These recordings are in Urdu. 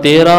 13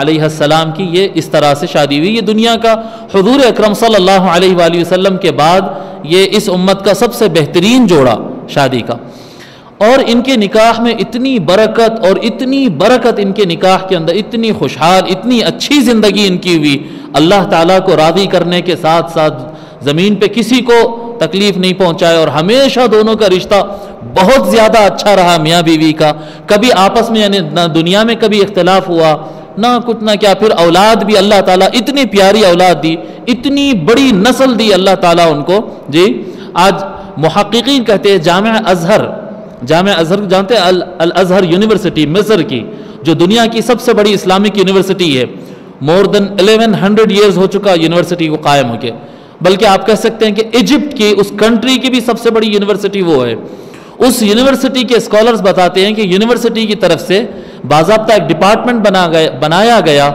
علیہ السلام کی یہ اس طرح سے شادی ہوئی. یہ دنیا کا حضور اکرم صلی اللہ علیہ وآلہ وسلم کے بعد یہ اس امت کا سب سے بہترین جوڑا شادی کا. اور ان کے نکاح میں اتنی برکت اور اتنی برکت ان کے نکاح کے اندر، اتنی خوشحال، اتنی اچھی زندگی ان کی ہوئی. اللہ تعالیٰ کو راضی کرنے کے ساتھ ساتھ زمین پہ کسی کو تکلیف نہیں پہنچائے، اور ہمیشہ دونوں کا رشتہ بہت زیادہ اچھا رہا میاں بیوی کا. کبھی آپس میں یعنی نہ دنیا میں کبھی اختلاف ہوا، نہ کچھ نہ کیا. پھر اولاد بھی اللہ تعالیٰ اتنی پیاری اولاد دی، اتنی بڑی نسل دی اللہ تعالیٰ ان کو. جی آج محققین کہتے ہیں جامعہ ازہر جانتے ہیں، الازہر یونیورسٹی مصر کی، جو دنیا کی سب سے بڑی اسلامک یونیورسٹی ہے، مور دین 1100 ایئرز ہو چکا یونیورسٹی کو قائم ہو کے. بلکہ آپ کہہ سکتے ہیں کہ ایجپٹ کی، اس کنٹری کی بھی سب سے بڑی یونیورسٹی وہ ہے. اس یونیورسٹی کے اسکالرز بتاتے ہیں کہ یونیورسٹی کی طرف سے باضابطہ ایک ڈپارٹمنٹ بنایا گیا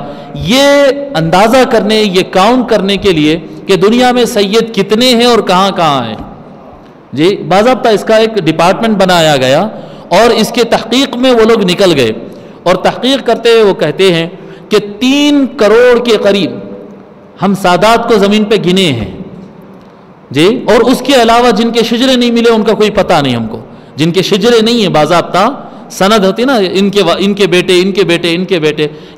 یہ اندازہ کرنے، یہ کاؤنٹ کرنے کے لیے کہ دنیا میں سید کتنے ہیں اور کہاں کہاں ہیں. جی باضابطہ اس کا ایک ڈپارٹمنٹ بنایا گیا، اور اس کے تحقیق میں وہ لوگ نکل گئے، اور تحقیق کرتے ہوئے وہ کہتے ہیں کہ 3 کروڑ کے قریب ہم سادات کو زمین پہ گنے ہیں. جی اور اس کے علاوہ جن کے شجرے نہیں ملے ان کا کوئی پتہ نہیں ہم کو، جن کے شجرے نہیں ہیں، باضابطہ سند ہوتی نا، ان کے بیٹے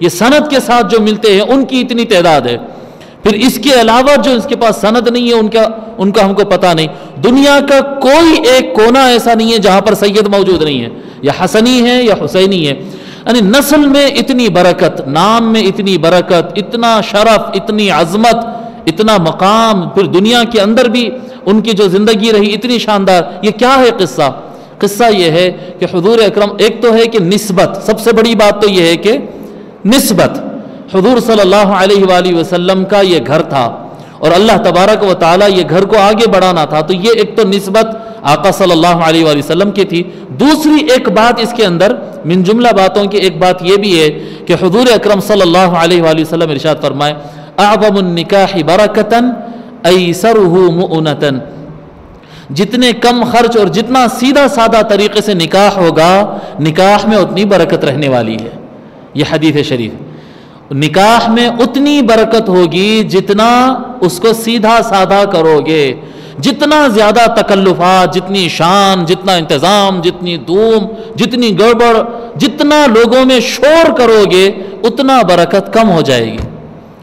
یہ سند کے ساتھ جو ملتے ہیں ان کی اتنی تعداد ہے. پھر اس کے علاوہ جو اس کے پاس سند نہیں ہے ان کا ہم کو پتہ نہیں. دنیا کا کوئی ایک کونا ایسا نہیں ہے جہاں پر سید موجود نہیں ہے، یا حسنی ہے یا حسینی ہے. یعنی نسل میں اتنی برکت، نام میں اتنی برکت، اتنا شرف، اتنی عظمت، اتنا مقام. پھر دنیا کے اندر بھی ان کی جو زندگی رہی اتنی شاندار. یہ کیا ہے قصہ یہ ہے کہ حضور اکرم، ایک تو ہے کہ نسبت، سب سے بڑی بات تو یہ ہے کہ نسبت. حضور صلی اللہ علیہ وآلہ وسلم کا یہ گھر تھا، اور اللہ تبارک و تعالیٰ یہ گھر کو آگے بڑھانا تھا. تو یہ ایک تو نسبت آقا صلی اللہ علیہ وآلہ وسلم کی تھی. دوسری ایک بات اس کے اندر من جملہ باتوں کی ایک بات یہ بھی ہے کہ حضور اکرم صلی اللہ علیہ وآلہ وسلم ارشاد فرمائے اعظم النکاح برکتاً ایسرہ مؤنتاً. جتنے کم خرچ اور جتنا سیدھا سادہ طریقے سے نکاح ہوگا، نکاح میں اتنی برکت رہنے والی ہے. یہ حدیث شریف. نکاح میں اتنی برکت ہوگی جتنا اس کو سیدھا سادہ کرو گے. جتنا زیادہ تکلفات، جتنی شان، جتنا انتظام، جتنی دھوم، جتنی گڑبڑ، جتنا لوگوں میں شور کرو گے اتنا برکت کم ہو جائے گی.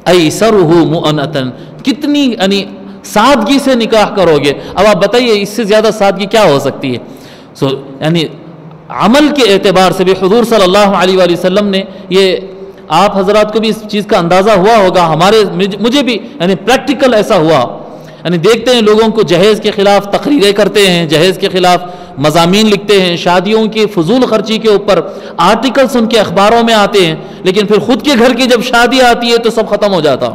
ایسرہ مؤنتاً، کتنی یعنی سادگی سے نکاح کرو گے. اب آپ بتائیے اس سے زیادہ سادگی کیا ہو سکتی ہے؟ یعنی عمل کے اعتبار سے بھی حضور صلی اللہ علیہ وآلہ وسلم نے یہ، آپ حضرات کو بھی اس چیز کا اندازہ ہوا ہوگا، مجھے بھی یعنی پریکٹیکل ایسا ہوا. یعنی دیکھتے ہیں لوگوں کو جہیز کے خلاف تقریریں کرتے ہیں، جہیز کے خلاف مضامین لکھتے ہیں، شادیوں کی فضول خرچی کے اوپر آرٹیکلز ان کے اخباروں میں آتے ہیں، لیکن پھر خود کے گھر کی جب شادی آتی ہے تو سب ختم ہو جاتا.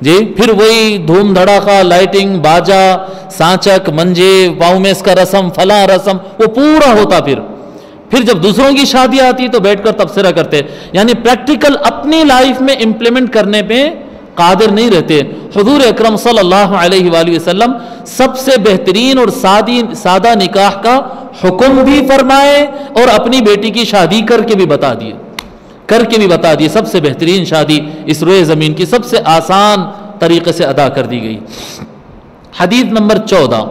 جی پھر وہی دھوم دھڑاکا، لائٹنگ، باجا، سانچک، منجے، پاؤں میں اس کا رسم، فلاں رسم، وہ پورا ہوتا. پھر جب دوسروں کی شادی آتی تو بیٹھ کر تبصرہ کرتے. یعنی پریکٹیکل اپنی لائف میں امپلیمنٹ کرنے پہ قادر نہیں رہتے. حضور اکرم صلی اللہ علیہ وآلہ وسلم سب سے بہترین اور سادہ نکاح کا حکم بھی فرمائے، اور اپنی بیٹی کی شادی کر کے بھی بتا دیے. سب سے بہترین شادی اس روئے زمین کی سب سے آسان طریقے سے ادا کر دی گئی. حدیث نمبر 14.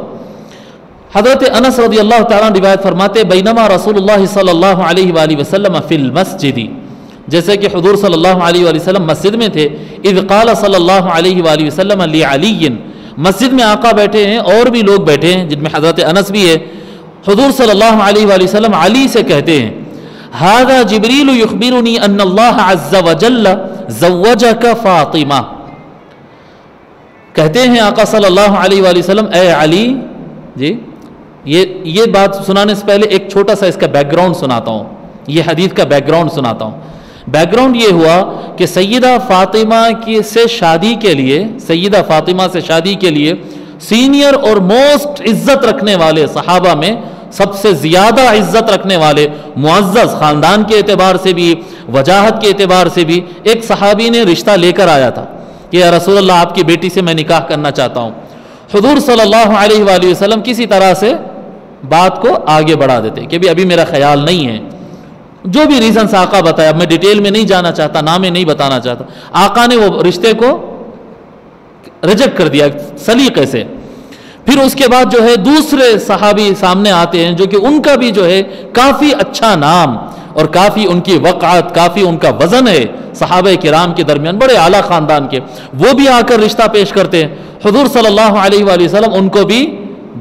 حضرت انس رضی اللہ تعالیٰ روایت فرماتے بینما رسول اللہ صلی اللہ علیہ وآلہ وسلم فی المسجد، جیسے کہ حضور صلی اللہ علیہ وآلہ وسلم مسجد میں تھے. اذ قال صلی اللہ علیہ وآلہ وسلم لعلی، مسجد میں آقا بیٹھے ہیں اور بھی لوگ بیٹھے ہیں جن میں حضرت انس بھی ہے. حضور صلی اللہ علیہ وآلہ وسلم علی سے کہتے ہیں ھذا جبریل یخبرنی ان اللہ عز وجل زوجک فاطمہ. کہتے ہیں آقا صلی اللہ علیہ وآلہ وسلم اے علی. جی یہ بات سنانے سے پہلے ایک چھوٹا سا اس کا بیک گراؤنڈ سناتا ہوں، یہ حدیث کا بیک گراؤنڈ سناتا ہوں. بیک گراؤنڈ یہ ہوا کہ سیدہ فاطمہ سے شادی کے لیے سینئر اور موسٹ عزت رکھنے والے صحابہ میں سب سے زیادہ عزت رکھنے والے، معزز خاندان کے اعتبار سے بھی، وجاہت کے اعتبار سے بھی، ایک صحابی نے رشتہ لے کر آیا تھا کہ یا رسول اللہ آپ کی بیٹی سے میں نکاح کرنا چاہتا ہوں. حضور صلی اللہ علیہ وآلہ وسلم کسی طرح سے بات کو آگے بڑھا دیتے کہ ابھی میرا خیال نہیں ہے. جو بھی ریزنس آقا بتایا، میں ڈیٹیل میں نہیں جانا چاہتا، نام نہیں بتانا چاہتا، آقا نے وہ رشتے کو ریجیکٹ کر دیا سلیقے سے۔ پھر اس کے بعد جو ہے دوسرے صحابی سامنے آتے ہیں جو کہ ان کا بھی جو ہے کافی اچھا نام اور کافی ان کی وقعت، کافی ان کا وزن ہے صحابہ کرام کے درمیان، بڑے اعلیٰ خاندان کے، وہ بھی آ کر رشتہ پیش کرتے ہیں۔ حضور صلی اللہ علیہ وآلہ وسلم ان کو بھی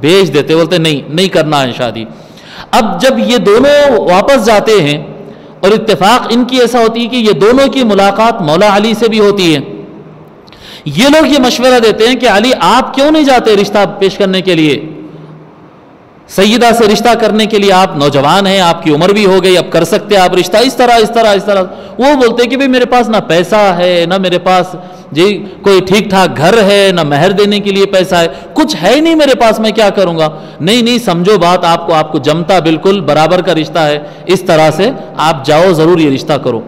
بھیج دیتے، بولتے نہیں کرنا ہے شادی۔ اب جب یہ دونوں واپس جاتے ہیں اور اتفاق ان کی ایسا ہوتی ہے کہ یہ دونوں کی ملاقات مولا علی سے بھی ہوتی ہے، یہ لوگ یہ مشورہ دیتے ہیں کہ علی آپ کیوں نہیں جاتے رشتہ پیش کرنے کے لیے، سیدہ سے رشتہ کرنے کے لیے، آپ نوجوان ہیں، آپ کی عمر بھی ہو گئی، اب کر سکتے آپ رشتہ، اس طرح۔ وہ بولتے ہیں کہ میرے پاس نہ پیسہ ہے، نہ میرے پاس کوئی ٹھیک ٹھاک گھر ہے، نہ مہر دینے کے لیے پیسہ ہے، کچھ ہے نہیں میرے پاس، میں کیا کروں گا؟ نہیں سمجھو بات، آپ کو جمتا بالکل برابر کا رشتہ ہے، اس طرح سے آپ جاؤ، ضرور یہ رشتہ کرو،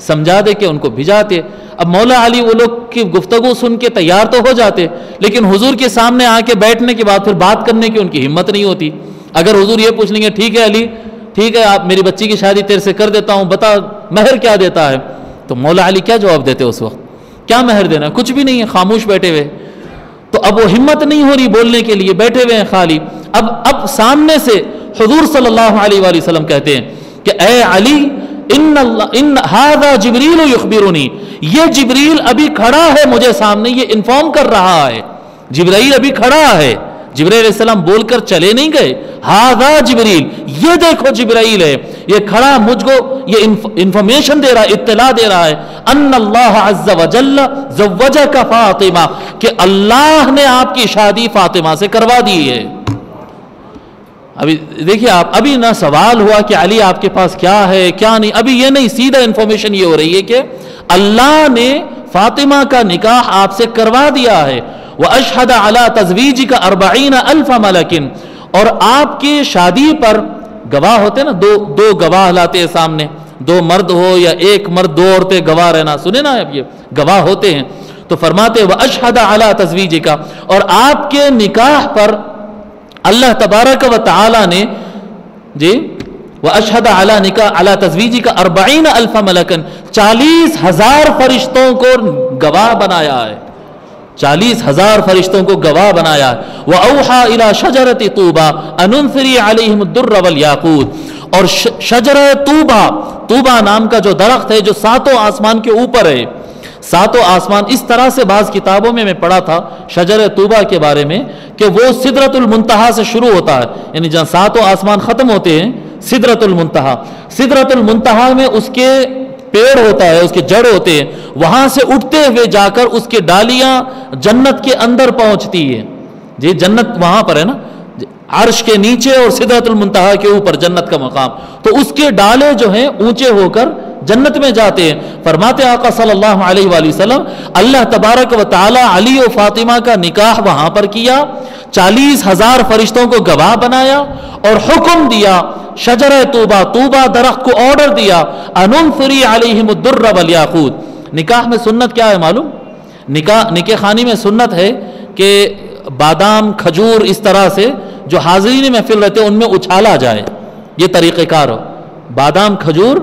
سمجھا دے کہ ان کو بھجاتے۔ اب مولا علی وہ لوگ کی گفتگو سن کے تیار تو ہو جاتے، لیکن حضور کے سامنے آ کے بیٹھنے کے بعد پھر بات کرنے کی ان کی ہمت نہیں ہوتی۔ اگر حضور یہ پوچھ لیں گے ٹھیک ہے علی، ٹھیک ہے آپ میری بچی کی شادی تیرے سے کر دیتا ہوں، بتا مہر کیا دیتا ہے، تو مولا علی کیا جواب دیتے اس وقت؟ کیا مہر دینا ہے؟ کچھ بھی نہیں ہے، خاموش بیٹھے ہوئے۔ تو اب وہ ہمت نہیں ہو رہی بولنے کے لیے، بیٹھے ہوئے ہیں خالی۔ اب سامنے سے حضور صلی اللہ علیہ وآلہ وسلم کہتے ہیں کہ اے علی، ان ھذا جبریل یخبرنی، یہ جبریل ابھی کھڑا ہے مجھے سامنے، یہ انفارم کر رہا ہے، جبرائیل ابھی کھڑا ہے۔ جبرائیل علیہ السلام بول کر چلے نہیں گئے، ھذا جبریل، یہ دیکھو جبرائیل ہے، یہ کھڑا مجھ کو یہ انفارمیشن دے رہا ہے، اطلاع دے رہا ہے، ان اللہ عز وجل زوجک فاطمہ، کہ اللہ نے آپ کی شادی فاطمہ سے کروا دی ہے۔ ابھی دیکھیے آپ، ابھی نہ سوال ہوا کہ علی آپ کے پاس کیا ہے کیا نہیں، ابھی یہ نہیں، سیدھا انفارمیشن یہ ہو رہی ہے کہ اللہ نے فاطمہ کا نکاح آپ سے کروا دیا ہے۔ وَأَشْهَدَ عَلَىٰ تَزْوِيجِكَ 40,000 مَلَكٍ، اور آپ کی شادی پر گواہ ہوتے نا، دو گواہ لاتے ہیں سامنے، دو مرد ہو یا ایک مرد، دو عورتیں گواہ رہنا، سنے نا اب یہ گواہ ہوتے ہیں، تو فرماتے وَأَشْهَدَ عَلَىٰ تَزْوِيجِكَ، اور آپ کے نکاح پر اللہ تبارک و تعالی نے وَأَشْهَدَ عَلَىٰ تَزْوِيجِكَ 40,000 مَلَكًا، 40,000 فرشتوں کو گواہ بنایا ہے، 40,000 فرشتوں کو گواہ بنایا ہے۔ وَأَوْحَىٰ إِلَىٰ شَجَرَةِ طُوبَىٰ أَنْ انثِرِي عَلَيْهِمُ الدُّرَّ وَالْيَاقُوتَ، اور شجرہ طوبہ نام کا جو درخت ہے جو ساتوں آسمان کے اوپر ہے، ساتوں آسمان، اس طرح سے بعض کتابوں میں پڑھا تھا شجر طوبہ کے بارے میں کہ وہ سدرۃ المنتہا سے شروع ہوتا ہے، یعنی جہاں ساتوں آسمان ختم ہوتے ہیں سدرۃ المنتہا، سدرۃ المنتہا میں اس کے پیڑ ہوتا ہے، اس کے جڑ ہوتے ہیں، وہاں سے اٹھتے ہوئے جا کر اس کے ڈالیاں جنت کے اندر پہنچتی ہے، جنت وہاں پر ہے نا، عرش کے نیچے اور سدرۃ المنتہا کے اوپر جنت کا مقام، تو اس کے ڈالے جو ہیں اونچے ہو کر جنت میں جاتے ہیں۔ فرماتے آقا صلی اللہ علیہ وآلہ وسلم، اللہ تبارک و تعالی علی و فاطمہ کا نکاح وہاں پر کیا، 40,000 فرشتوں کو گواہ بنایا اور حکم دیا، شجرہ طوبہ درخت کو آرڈر دیا، اننفری علیہم الدر والیاقوت۔ نکاح میں سنت کیا ہے معلوم؟ نکاح خانی میں سنت ہے کہ بادام کھجور اس طرح سے جو حاضرین محفل رہتے ہیں ان میں اچھالا جائے، یہ طریقہ کار ہو، بادام کھجور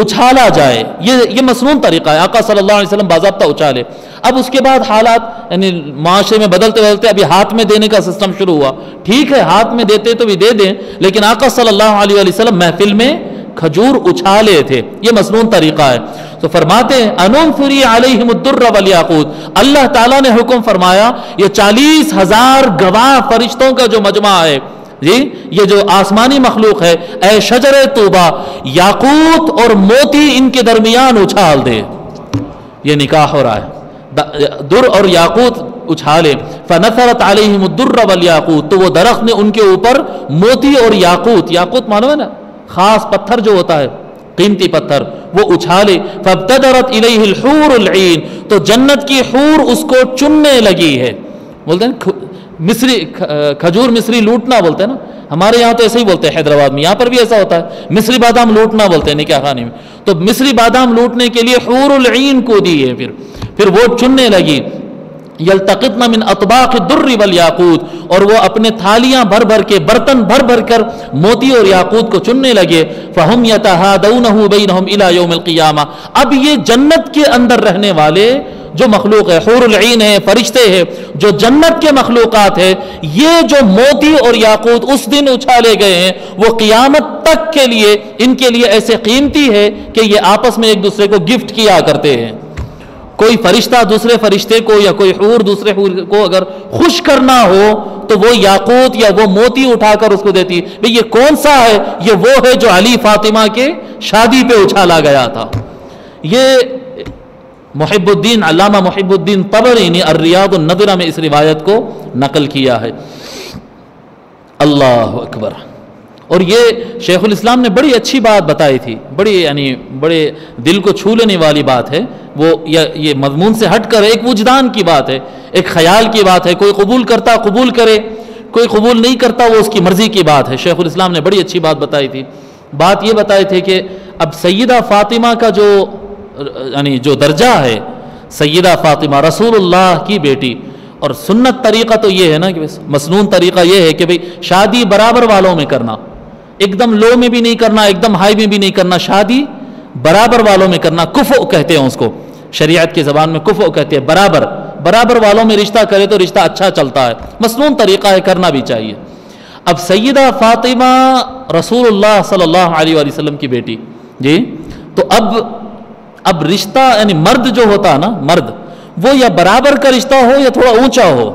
اچھالا جائے، یہ مسنون طریقہ ہے، آقا صلی اللہ علیہ وسلم باضابطہ اچھالے۔ اب اس کے بعد حالات یعنی معاشرے میں بدلتے ابھی ہاتھ میں دینے کا سسٹم شروع ہوا، ٹھیک ہے ہاتھ میں دیتے تو بھی دے دیں، لیکن آقا صلی اللہ علیہ وسلم محفل میں کھجور اچھالے تھے، یہ مسنون طریقہ ہے۔ تو فرماتے ہیں اننفری علیہم الدر والیاقوت، اللہ تعالیٰ نے حکم فرمایا یہ 40,000 گواہ فرشتوں کا جو مجمع ہے، یہ جو آسمانی مخلوق ہے، اے شجر طوبہ، یاقوت اور موتی ان کے درمیان اچھال دے، یہ نکاح ہو رہا ہے، در اور یاقوت اچھالے۔ فنثرت علیہم الدر والیاقوت، تو وہ درخت نے ان کے اوپر موتی اور یاقوت معلوم ہے نا، خاص پتھر جو ہوتا ہے، قیمتی پتھر، وہ اچھالے۔ فابتدرت الیہ الحور العین، تو جنت کی حور اس کو چننے لگی ہے، بولتے ہیں مصری کھجور مصری لوٹنا بولتے ہیں نا، ہمارے یہاں تو ایسے ہی بولتے ہیں حیدرآباد میں، یہاں پر بھی ایسا ہوتا ہے، مصری بادام لوٹنا بولتے ہیں نکاح خانے میں، تو مصری بادام لوٹنے کے لیے حور العین کو دی ہے، پھر وہ چننے لگی، یلتقطن من اطباق الدر والیاقوت، اور وہ اپنے تھالیاں بھر بھر کے، برتن بھر بھر کر موتی اور یاقوت کو چننے لگے. فَهُمْ يَتَهَادَوْنَهُ بَيْنَهُمْ إِلَى يَوْمِ الْقِيَامَةِ. اب یہ جنت کے اندر رہنے والے جو مخلوق ہے، حور العین ہے، فرشتے ہیں، جو جنت کے مخلوقات ہے، یہ جو موتی اور یاقوت اس دن اچھالے گئے ہیں، وہ قیامت تک کے لیے ان کے لیے ایسے قیمتی ہے کہ یہ آپس میں ایک دوسرے کو گفٹ کیا کرتے ہیں. کوئی فرشتہ دوسرے فرشتے کو یا کوئی حور دوسرے حور کو اگر خوش کرنا ہو تو وہ یاقوت یا وہ موتی اٹھا کر اس کو دیتی ہے. بھئی یہ کون سا ہے؟ یہ وہ ہے جو علی فاطمہ کے شادی پہ اچھالا گیا تھا. یہ محب الدین، علامہ محب الدین طبری نے الریاض النظرہ میں اس روایت کو نقل کیا ہے. اللہ اکبر. اور یہ شیخ الاسلام نے بڑی اچھی بات بتائی تھی، بڑے دل کو چھو لینے والی بات ہے. وہ یہ مضمون سے ہٹ کر ایک وجدان کی بات ہے، ایک خیال کی بات ہے. کوئی قبول کرتا قبول کرے، کوئی قبول نہیں کرتا وہ اس کی مرضی کی بات ہے. شیخ الاسلام نے بڑی اچھی بات بتائی تھی. بات یہ بتائی تھی کہ اب سیدہ فاطمہ کا جو درجہ ہے، سیدہ فاطمہ رسول اللہ کی بیٹی، اور سنت طریقہ تو یہ ہے نا کہ مسنون طریقہ یہ ہے کہ بھئی شادی برابر والوں میں کرنا، ایک دم لو میں بھی نہیں کرنا، ایک دم ہائی میں بھی نہیں کرنا، شادی برابر والوں میں کرنا. کفو کہتے ہیں اس کو، شریعت کی زبان میں کفو کہتے ہیں. برابر والوں میں رشتہ کرے تو رشتہ اچھا چلتا ہے، مسنون طریقہ ہے، کرنا بھی چاہیے. اب سیدہ فاطمہ رسول اللہ صلی اللہ علیہ وآلہ وسلم کی بیٹی، جی، تو اب رشتہ یعنی مرد جو ہوتا ہے نا، مرد وہ یا برابر کا رشتہ ہو یا تھوڑا اونچا ہو،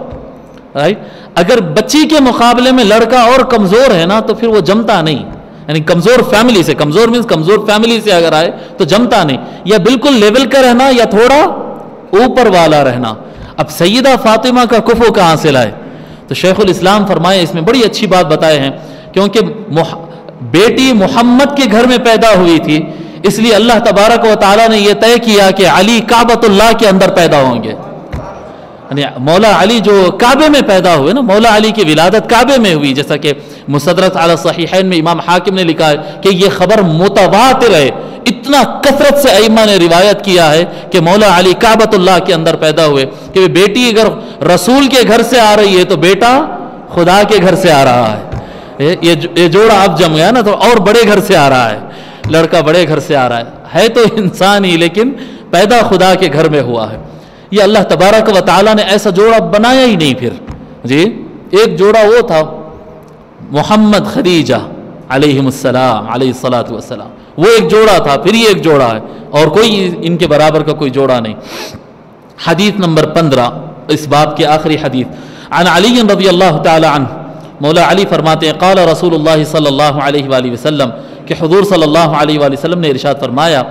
رائٹ. اگر بچی کے مقابلے میں لڑکا اور کمزور ہے نا تو پھر وہ جمتا نہیں. یعنی کمزور فیملی سے، کمزور مینس کمزور فیملی سے اگر آئے تو جمتا نہیں. یا بالکل لیول کا رہنا یا تھوڑا اوپر والا رہنا. اب سیدہ فاطمہ کا کفو کہاں سے لائے؟ تو شیخ الاسلام فرمائے اس میں بڑی اچھی بات بتائے ہیں. کیونکہ بیٹی محمد کے گھر میں پیدا ہوئی تھی، اس لیے اللہ تبارک و تعالیٰ نے یہ طے کیا کہ علی کعبۃ اللہ کے اندر پیدا ہوں گے. یعنی مولا علی جو کعبے میں پیدا ہوئے نا، مولا علی کی ولادت کعبے میں ہوئی، جیسا کہ مستدرک علی الصحیحین میں امام حاکم نے لکھا ہے کہ یہ خبر متواتر ہے. اتنا کثرت سے ائمہ نے روایت کیا ہے کہ مولا علی کعبۃ اللہ کے اندر پیدا ہوئے، کہ بیٹی اگر رسول کے گھر سے آ رہی ہے تو بیٹا خدا کے گھر سے آ رہا ہے. یہ جوڑا اب جم گیا نا، تو اور بڑے گھر سے آ رہا ہے، لڑکا بڑے گھر سے آ رہا ہے تو انسان ہی لیکن پیدا خدا کے گھر میں ہوا ہے. یہ اللہ تبارک و تعالیٰ نے ایسا جوڑا بنایا ہی نہیں. پھر جی ایک جوڑا وہ تھا محمد خدیجہ علیہم السلام، علیہ الصلاۃ والسلام، وہ ایک جوڑا تھا. پھر یہ ایک جوڑا ہے اور کوئی ان کے برابر کا کوئی جوڑا نہیں. حدیث نمبر 15 اس باب کی آخری حدیث. عن علی رضی اللہ تعالی عنہ، مولا علی فرماتے ہیں قال رسول اللہ صلی اللہ علیہ وآلہ وسلم، کہ حضور صلی اللہ علیہ وآلہ وسلم نے ارشاد فرمایا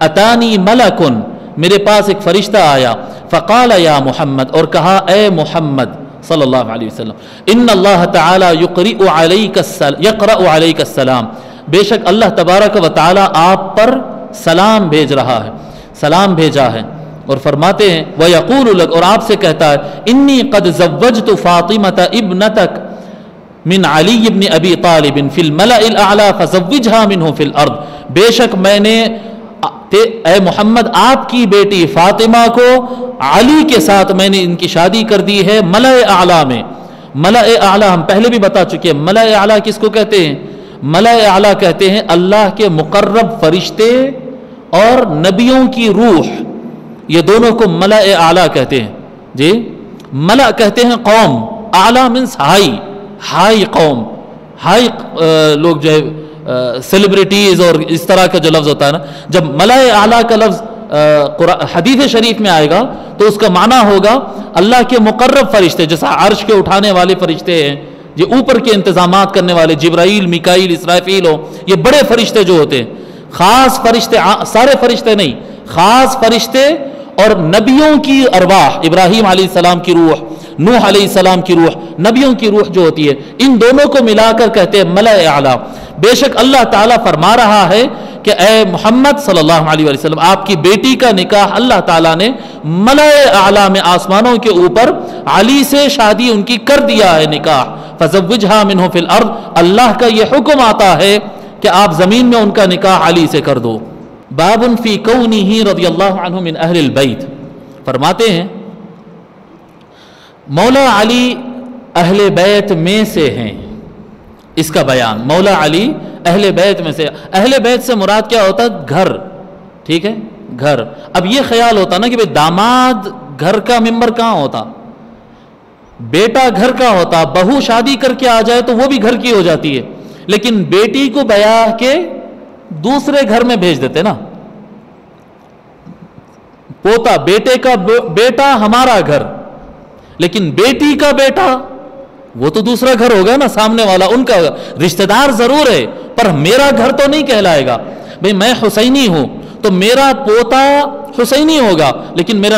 اتانی ملکن، میرے پاس ایک فرشتہ آیا، فقال یا محمد، اور کہا اے محمد صلی اللہ علیہ وسلم، ان اللہ تعالی یقرأ علیک السلام، بے شک اللہ تبارک و تعالی آپ پر سلام بھیج رہا ہے، سلام بھیجا ہے. اور فرماتے ہیں وَيَقُولُ لَكَ، اور آپ سے کہتا ہے انی قد زوجت فاطمۃ ابنتک من علی بن ابی طالب فی الملأ الاعلی فزوجها منه فی الارض، بے شک میں نے اے محمد آپ کی بیٹی فاطمہ کو علی کے ساتھ میں نے ان کی شادی کر دی ہے ملأ اعلی میں. ملأ اعلی ہم پہلے بھی بتا چکے ہیں. ملأ اعلی کس کو کہتے ہیں؟ ملأ اعلی کہتے ہیں اللہ کے مقرب فرشتے اور نبیوں کی روح، یہ دونوں کو ملأ اعلی کہتے ہیں. جی ملأ کہتے ہیں قوم، اعلی مینس ہائی قوم، ہائی لوگ جو ہے سیلیبریٹیز اور اس طرح کا جو لفظ ہوتا ہے نا، جب ملأ اعلیٰ کا لفظ حدیث شریف میں آئے گا تو اس کا معنی ہوگا اللہ کے مقرب فرشتے، جیسا عرش کے اٹھانے والے فرشتے ہیں، یہ اوپر کے انتظامات کرنے والے جبرائیل، میکائیل، اسرافیل ہو، یہ بڑے فرشتے جو ہوتے ہیں. خاص فرشتے، سارے فرشتے نہیں، خاص فرشتے اور نبیوں کی ارواح، ابراہیم علیہ السلام کی روح، نوح علیہ السلام کی روح، نبیوں کی روح جو ہوتی ہے، ان دونوں کو ملا کر کہتے ہیں ملأ اعلیٰ. بے شک اللہ تعالیٰ فرما رہا ہے کہ اے محمد صلی اللہ علیہ وسلم، آپ کی بیٹی کا نکاح اللہ تعالیٰ نے ملأ اعلیٰ میں آسمانوں کے اوپر علی سے شادی ان کی کر دیا ہے نکاح. فزوجها منه فی الارض، اللہ کا یہ حکم آتا ہے کہ آپ زمین میں ان کا نکاح علی سے کر دو. باب فی کونہ رضی اللہ عنہ من اہل البیت، فرماتے ہیں مولا علی اہل بیت میں سے ہیں، اس کا بیان مولا علی اہل بیت میں سے. اہل بیت سے مراد کیا ہوتا ہے؟ گھر. ٹھیک ہے، گھر. اب یہ خیال ہوتا نا کہ بھئی داماد گھر کا ممبر کہاں ہوتا، بیٹا گھر کا ہوتا، بہو شادی کر کے آ جائے تو وہ بھی گھر کی ہو جاتی ہے، لیکن بیٹی کو بیاہ کے دوسرے گھر میں بھیج دیتے نا. پوتا، بیٹے کا بیٹا ہمارا گھر، لیکن بیٹی کا بیٹا وہ تو دوسرا گھر ہوگا نا، سامنے والا ان کا رشتہ دار ضرور ہے پر میرا گھر تو نہیں کہلائے گا. بھئی میں حسینی ہوں تو میرا پوتا حسینی ہوگا، لیکن میرا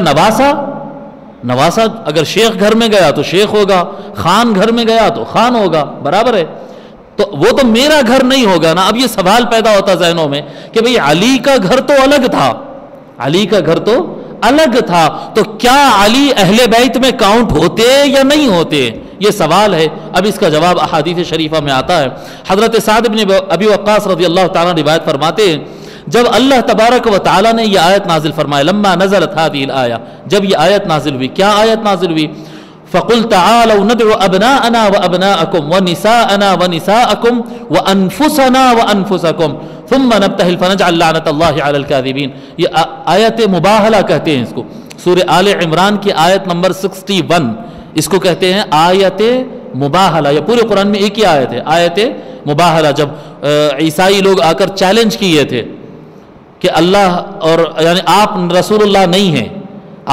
نواسا اگر شیخ گھر میں گیا تو شیخ ہوگا، خان گھر میں گیا تو خان ہوگا، برابر ہے. تو وہ تو میرا گھر نہیں ہوگا نا. اب یہ سوال پیدا ہوتا ذہنوں میں کہ بھئی علی کا گھر تو الگ تھا، علی کا گھر تو الگ تھا، تو کیا علی اہل بیت میں کاؤنٹ ہوتے یا نہیں ہوتے؟ یہ سوال ہے. اب اس کا جواب احادیث شریفہ میں آتا ہے. حضرت سعد بن ابی وقاص رضی اللہ تعالیٰ روایت فرماتے ہیں جب اللہ تبارک و تعالیٰ نے یہ آیت نازل فرمائے، لما نزلت هذه الآیہ، جب یہ آیت نازل ہوئی، کیا آیت نازل ہوئی؟ فَقُلْ تَعَالَوْا نَدْعُ أَبْنَاءَنَا وَأَبْنَاءَكُمْ وَنِسَاءَنَا وَنِسَاءَكُمْ وَأَنفُسَنَا وَأَنفُسَكُمْ ثُمَّ نَبْتَهِلْ فَنَجْعَلْ لَعْنَةَ اللَّهِ عَلَى الْكَاذِبِينَ. یہ آیت مباہلہ کہتے ہیں اس کو. سورہ آل عمران کی آیت نمبر 61 اس کو کہتے ہیں آیت مباہلہ. یہ پورے قرآن میں ایک ہی آیت ہے، آیت مباہلہ. جب عیسائی لوگ آ کر چیلنج کیے تھے کہ اللہ اور یعنی آپ رسول اللہ نہیں ہیں،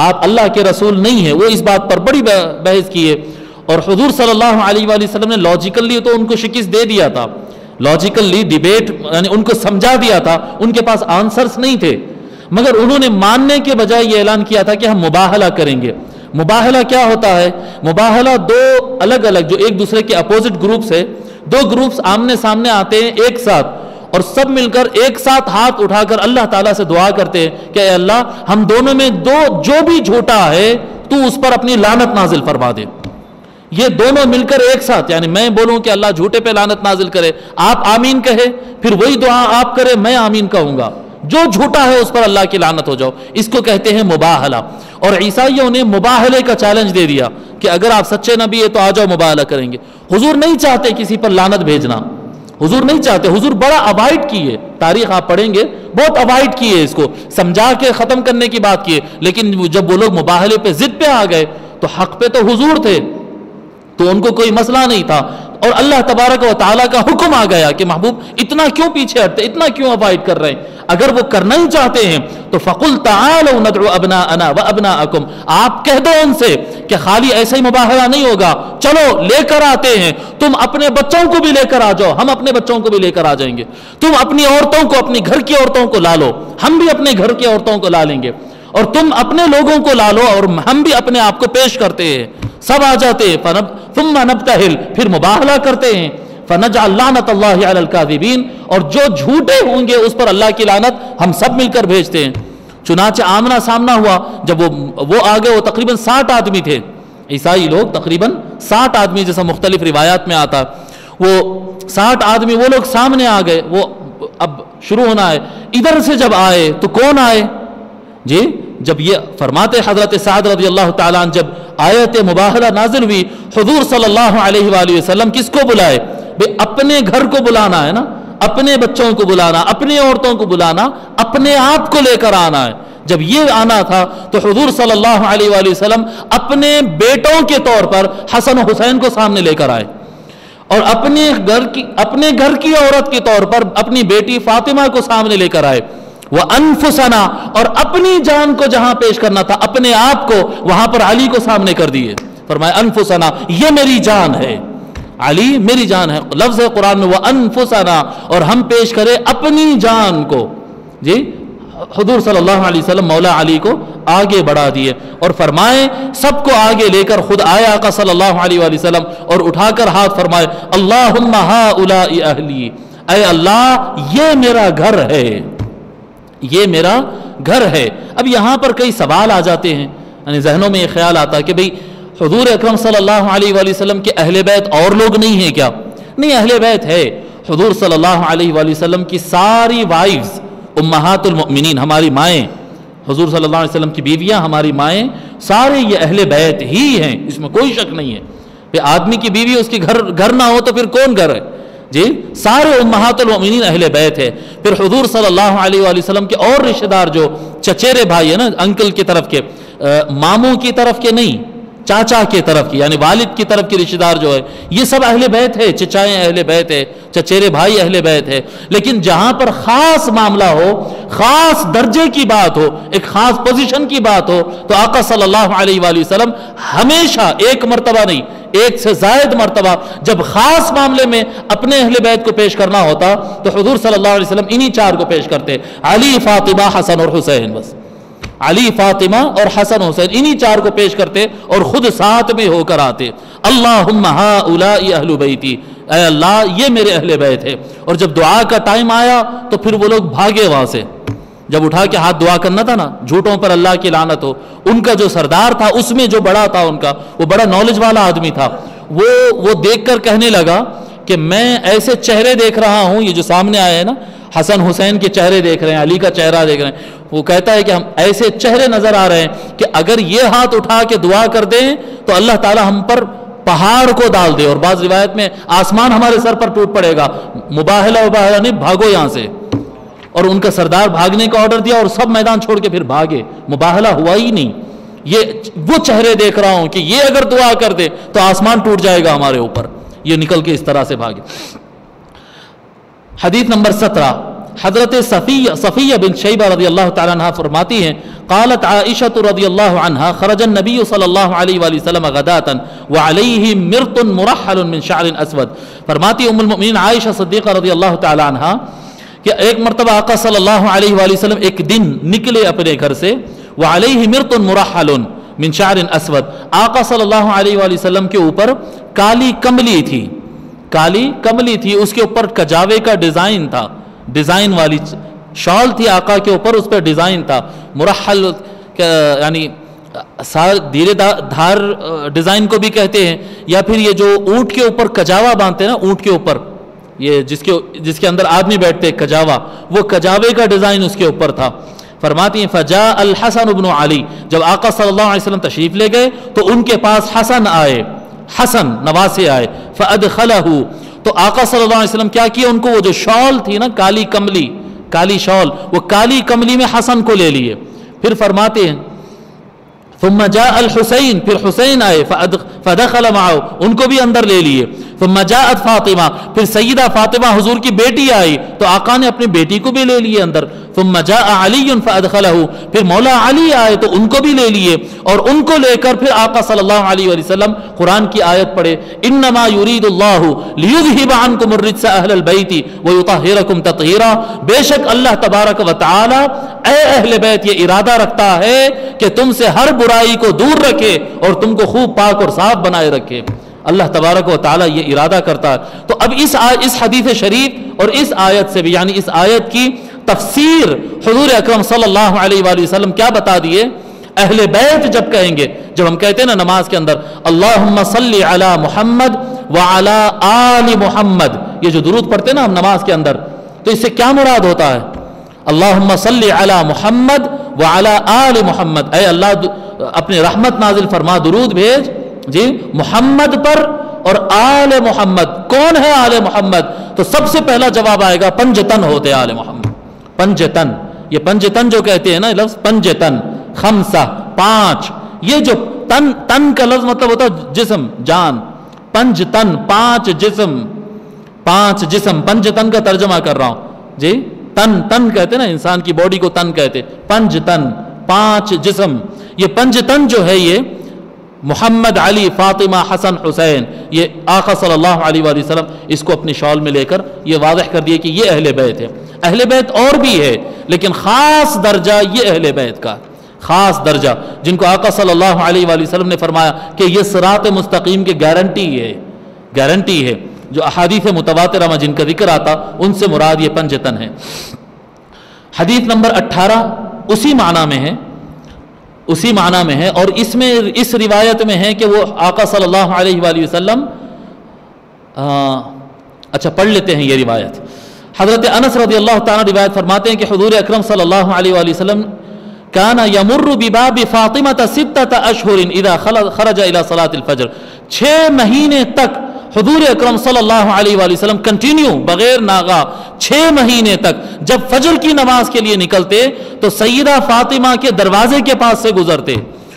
آپ اللہ کے رسول نہیں ہیں، وہ اس بات پر بڑی بحث کیے، اور حضور صلی اللہ علیہ وآلہ وسلم نے لاجیکلی تو ان کو شکست دے دیا تھا، لاجیکلی ڈیبیٹ یعنی ان کو سمجھا دیا تھا، ان کے پاس آنسرز نہیں تھے، مگر انہوں نے ماننے کے بجائے یہ اعلان کیا تھا کہ ہم مباہلہ کریں گے. مباہلہ کیا ہوتا ہے؟ مباہلہ دو الگ الگ جو ایک دوسرے کے اپوزٹ گروپس ہے، دو گروپس آمنے سامنے آتے ہیں ایک ساتھ، اور سب مل کر ایک ساتھ ہاتھ اٹھا کر اللہ تعالیٰ سے دعا کرتے ہیں کہ اے اللہ ہم دونوں میں جو بھی جھوٹا ہے تو اس پر اپنی لعنت نازل فرما دے. یہ دونوں مل کر ایک ساتھ، یعنی میں بولوں کہ اللہ جھوٹے پہ لعنت نازل کرے، آپ آمین کہے، پھر وہی دعا آپ کرے، میں آمین کہوں گا، جو جھوٹا ہے اس پر اللہ کی لعنت ہو جاؤ. اس کو کہتے ہیں مباہلہ. اور عیسائیوں نے مباہلے کا چیلنج دے دیا کہ اگر آپ سچے نبی ہے تو آ جاؤ مباہلہ کریں گے. حضور نہیں چاہتے کسی پر لعنت بھیجنا، حضور نہیں چاہتے، حضور بڑا اوائڈ کیے، تاریخ آپ پڑھیں گے بہت اوائڈ کیے، اس کو سمجھا کے ختم کرنے کی بات کیے. لیکن جب وہ لوگ مباہلے پہ ضد پہ آ گئے تو حق پہ تو حضور تھے، تو ان کو کوئی مسئلہ نہیں تھا، اور اللہ تبارک و تعالیٰ کا حکم آ گیا کہ محبوب اتنا کیوں پیچھے ہٹتے، اتنا کیوں اوائڈ کر رہے ہیں؟ اگر وہ کرنا ہی چاہتے ہیں تو فَقُلْ تَعَالَوْا نَدْعُ أَبْنَاءَنَا وَأَبْنَاءَكُمْ، آپ کہہ دو ان سے کہ خالی ایسا ہی مباہلہ نہیں ہوگا، چلو لے کر آتے ہیں، تم اپنے بچوں کو بھی لے کر آ جاؤ، ہم اپنے بچوں کو بھی لے کر آ جائیں گے، تم اپنی عورتوں کو، اپنی گھر کی عورتوں کو لا لو، ہم بھی اپنے گھر کی عورتوں کو لا لیں گے، اور تم اپنے لوگوں کو لا لو اور ہم بھی اپنے آپ کو پیش کرتے ہیں. سب آ جاتے ہیں، ثم نبتہل، پھر مباہلہ کرتے ہیں، فنجعل لعنت اللہ علی الکاذبین، اور جو جھوٹے ہوں گے اس پر اللہ کی لعنت ہم سب مل کر بھیجتے ہیں. چنانچہ آمنا سامنا ہوا، جب وہ آگے، وہ تقریباً 60 آدمی تھے، عیسائی لوگ تقریباً 60 آدمی، جیسا مختلف روایات میں آتا، وہ 60 آدمی وہ لوگ سامنے آ گئے، وہ اب شروع ہونا ہے. ادھر سے جب آئے تو کون آئے جی؟ جب یہ فرماتے حضرت سعد رضی اللہ تعالیٰ عنہ، جب آیت مباہلہ نازل ہوئی، حضور صلی اللہ علیہ وآلہ وسلم کس کو بلائے؟ بے اپنے گھر کو بلانا ہے نا، اپنے بچوں کو بلانا، اپنی عورتوں کو بلانا، اپنے آپ کو لے کر آنا ہے. جب یہ آنا تھا تو حضور صلی اللہ علیہ وآلہ وسلم اپنے بیٹوں کے طور پر حسن و حسین کو سامنے لے کر آئے، اور اپنے گھر کی عورت کے طور پر اپنی بیٹی فاطمہ کو سامنے لے کر آئے. وَأَنفُسَنَا، اور اپنی جان کو جہاں پیش کرنا تھا، اپنے آپ کو وہاں پر علی کو سامنے کر دیے. فرمایا انفسنا، یہ میری جان ہے، علی میری جان ہے. لفظ ہے قرآن میں وَأَنفُسَنَا، اور ہم پیش کرے اپنی جان کو. جی حضور صلی اللہ علیہ وسلم مولا علی کو آگے بڑھا دیے اور فرمائے سب کو آگے لے کر خود آئے آقا صلی اللہ علیہ وآلہ وسلم، اور اٹھا کر ہاتھ فرمائے اللہم ہؤلاء اہلی، اے اللہ یہ میرا گھر ہے، یہ میرا گھر ہے. اب یہاں پر کئی سوال آ جاتے ہیں، یعنی ذہنوں میں یہ خیال آتا ہے کہ بھئی حضور اکرم صلی اللہ علیہ وآلہ وسلم کے اہل بیت اور لوگ نہیں ہیں کیا؟ نہیں، اہل بیت ہے. حضور صلی اللہ علیہ وآلہ وسلم کی ساری وائفز، امہات المؤمنین، ہماری مائیں، حضور صلی اللہ علیہ وسلم کی بیویاں، ہماری مائیں، سارے یہ اہل بیت ہی ہیں، اس میں کوئی شک نہیں ہے. پھر آدمی کی بیوی اس کی گھر نہ ہو تو پھر کون گھر ہے جی؟ سارے امہات المؤمنین اہل بیت ہے۔ پھر حضور صلی اللہ علیہ وآلہ وسلم کے اور رشتہ دار جو چچیرے بھائی ہیں نا، انکل کی طرف کے، ماموں کی طرف کے نہیں، چاچا کی طرف کی یعنی والد کی طرف کی رشتہ دار جو ہے، یہ سب اہل بیت ہے، چچائیں اہل بیت ہے، چچیرے بھائی اہل بیت ہے۔ لیکن جہاں پر خاص معاملہ ہو، خاص درجے کی بات ہو، ایک خاص پوزیشن کی بات ہو، تو آقا صلی اللہ علیہ وآلہ وسلم ہمیشہ، ایک مرتبہ نہیں، ایک سے زائد مرتبہ جب خاص معاملے میں اپنے اہل بیت کو پیش کرنا ہوتا تو حضور صلی اللہ علیہ وسلم انہی چار کو پیش کرتے، علی، فاطمہ، حسن اور حسین، بس علی، فاطمہ اور حسن حسین، انہی چار کو پیش کرتے اور خود ساتھ میں ہو کر آتے، اللہم ہؤلاء اہل بیتی، اے اللہ یہ میرے اہل بیت ہے۔ اور جب دعا کا ٹائم آیا تو پھر وہ لوگ بھاگے وہاں سے، جب اٹھا کے ہاتھ دعا کرنا تھا نا، جھوٹوں پر اللہ کی لعنت ہو، ان کا جو سردار تھا اس میں جو بڑا تھا ان کا، وہ بڑا نالج والا آدمی تھا، وہ دیکھ کر کہنے لگا کہ میں ایسے چہرے دیکھ رہا ہوں، یہ جو سامنے آئے ہیں نا، حسن حسین کے چہرے دیکھ رہے ہیں، علی کا چہرہ دیکھ رہے ہیں، وہ کہتا ہے کہ ہم ایسے چہرے نظر آ رہے ہیں کہ اگر یہ ہاتھ اٹھا کے دعا کر دیں تو اللہ تعالی ہم پر پہاڑ کو ڈال دے، اور بعض روایت میں آسمان ہمارے سر پر ٹوٹ پڑے گا، مباہلہ نہیں، بھاگو یہاں سے۔ اور ان کا سردار بھاگنے کا آرڈر دیا اور سب میدان چھوڑ کے پھر بھاگے، مباہلہ ہوا ہی نہیں۔ یہ وہ چہرے دیکھ رہا ہوں کہ یہ اگر دعا کر دے تو آسمان ٹوٹ جائے گا ہمارے اوپر، یہ نکل کے اس طرح سے بھاگے۔ حدیث نمبر 17، حضرت صفیہ بن شیبہ رضی اللہ تعالیٰ عنہ فرماتی ہیں، قالت عائشہ رضی اللہ عنہ خرج النبی صلی اللہ علیہ وآلہ وسلم غداۃ وعلیہ مرط مرحل من شعر اسود۔ فرماتی ام المؤمنین عائشہ صدیقہ رضی اللہ تعالیٰ عنہ کہ ایک مرتبہ آقا صلی اللہ علیہ وآلہ وسلم ایک دن نکلے اپنے گھر سے، وعلیہ مرط مرحل من شعر اسود، آقا صلی اللہ علیہ وآلہ وسلم کے اوپر کالی کملی تھی، کالی کملی تھی، اس کے اوپر کجاوے کا ڈیزائن تھا، ڈیزائن والی شال تھی آقا کے اوپر، اس پہ ڈیزائن تھا، مرحل یعنی دھیرے دھار ڈیزائن کو بھی کہتے ہیں، یا پھر یہ جو اونٹ کے اوپر کجاوا باندھتے ہیں نا، اونٹ کے اوپر یہ جس کے اندر آدمی بیٹھتے کجاوا، وہ کجاوے کا ڈیزائن اس کے اوپر تھا۔ فرماتی ہیں فجاء الحسن بن علی، جب آقا صلی اللہ علیہ وسلم تشریف لے گئے تو ان کے پاس حسن آئے، حسن نواسے آئے، فادخلہ، تو آقا صلی اللہ علیہ وسلم کیا کیا، ان کو وہ جو شال تھی نا، کالی کملی، کالی شال، وہ کالی کملی میں حسن کو لے لیے۔ پھر فرماتے ہیں ثم جاء الحسین، پھر حسین آئے، فدخل معه، ان کو بھی اندر لے لیے۔ ثم جاءت فاطمہ، پھر سیدہ فاطمہ حضور کی بیٹی آئی تو آقا نے اپنی بیٹی کو بھی لے لیے اندر۔ ثم جاء علی فادخلہ، پھر مولا علی آئے تو ان کو بھی لے لیے، اور ان کو لے کر پھر آقا صلی اللہ علیہ وآلہ وسلم قرآن کی آیت پڑھے، انما یرید اللہ لیذہب عنکم الرجس اہل البیت ویطہرکم تطہیرا، بے شک اللہ تبارک و تعالی اے اہل بیت یہ ارادہ رکھتا ہے کہ تم سے ہر برائی کو دور رکھے اور تم کو خوب پاک اور صاف بنائے رکھے، اللہ تبارک و تعالی یہ ارادہ کرتا ہے۔ تو اب اس حدیث شریف اور اس آیت سے بھی، یعنی اس آیت کی تفسیر حضور اکرم صلی اللہ علیہ وآلہ وسلم کیا بتا دیے، اہل بیت جب کہیں گے، جب ہم کہتے ہیں نا نماز کے اندر اللہم صلی علی محمد وعلی آل محمد، یہ جو درود پڑھتے ہیں نا ہم نماز کے اندر، تو اس سے کیا مراد ہوتا ہے، اللہم صلی علی محمد وعلی آل محمد، اے اللہ اپنے رحمت نازل فرما، درود بھیج جی محمد پر اور آل محمد۔ کون ہے آل محمد؟ تو سب سے پہلا جواب آئے گا پنجتن ہوتے آل محمد، پنجتن، یہ پنجتن جو کہتے ہیں نا لفظ پنجتن، خمسہ، پانچ، یہ جو تن کا لفظ مطلب ہوتا ہے جسم، جان، پنجتن پانچ جسم، پانچ جسم، پنجتن کا ترجمہ کر رہا ہوں جی، تن کہتے ہیں نا انسان کی باڈی کو تن کہتے، پنجتن پانچ جسم، یہ پنجتن جو ہے یہ محمد، علی، فاطمہ، حسن، حسین، یہ آقا صلی اللہ علیہ وآلہ وسلم اس کو اپنی شال میں لے کر یہ واضح کر دیے کہ یہ اہل بیت ہے۔ اہل بیت اور بھی ہے لیکن خاص درجہ یہ اہل بیت کا، خاص درجہ جن کو آقا صلی اللہ علیہ وآلہ وسلم نے فرمایا کہ یہ صراط مستقیم کی گارنٹی ہے، جو احادیث متواترہ میں جن کا ذکر آتا ان سے مراد یہ پنجتن ہے۔ حدیث نمبر 18 اسی معنی میں ہے اور اس روایت میں ہے کہ وہ آقا صلی اللہ علیہ وآلہ وسلم اچھا پڑھ لیتے ہیں یہ روایت۔ حضرت انس رضی اللہ تعالیٰ روایت فرماتے ہیں کہ حضور اکرم صلی اللہ علیہ وآلہ وسلم کان یمر بباب فاطمہ 6 اشہر اذا خرج الى صلاة الفجر، 6 مہینے تک حضور اکرم صلی اللہ علیہ وآلہ وسلم کنٹینیو بغیر ناغا 6 مہینے تک جب فجر کی نماز کے لیے نکلتے تو سیدہ فاطمہ کے دروازے کے پاس سے گزرتے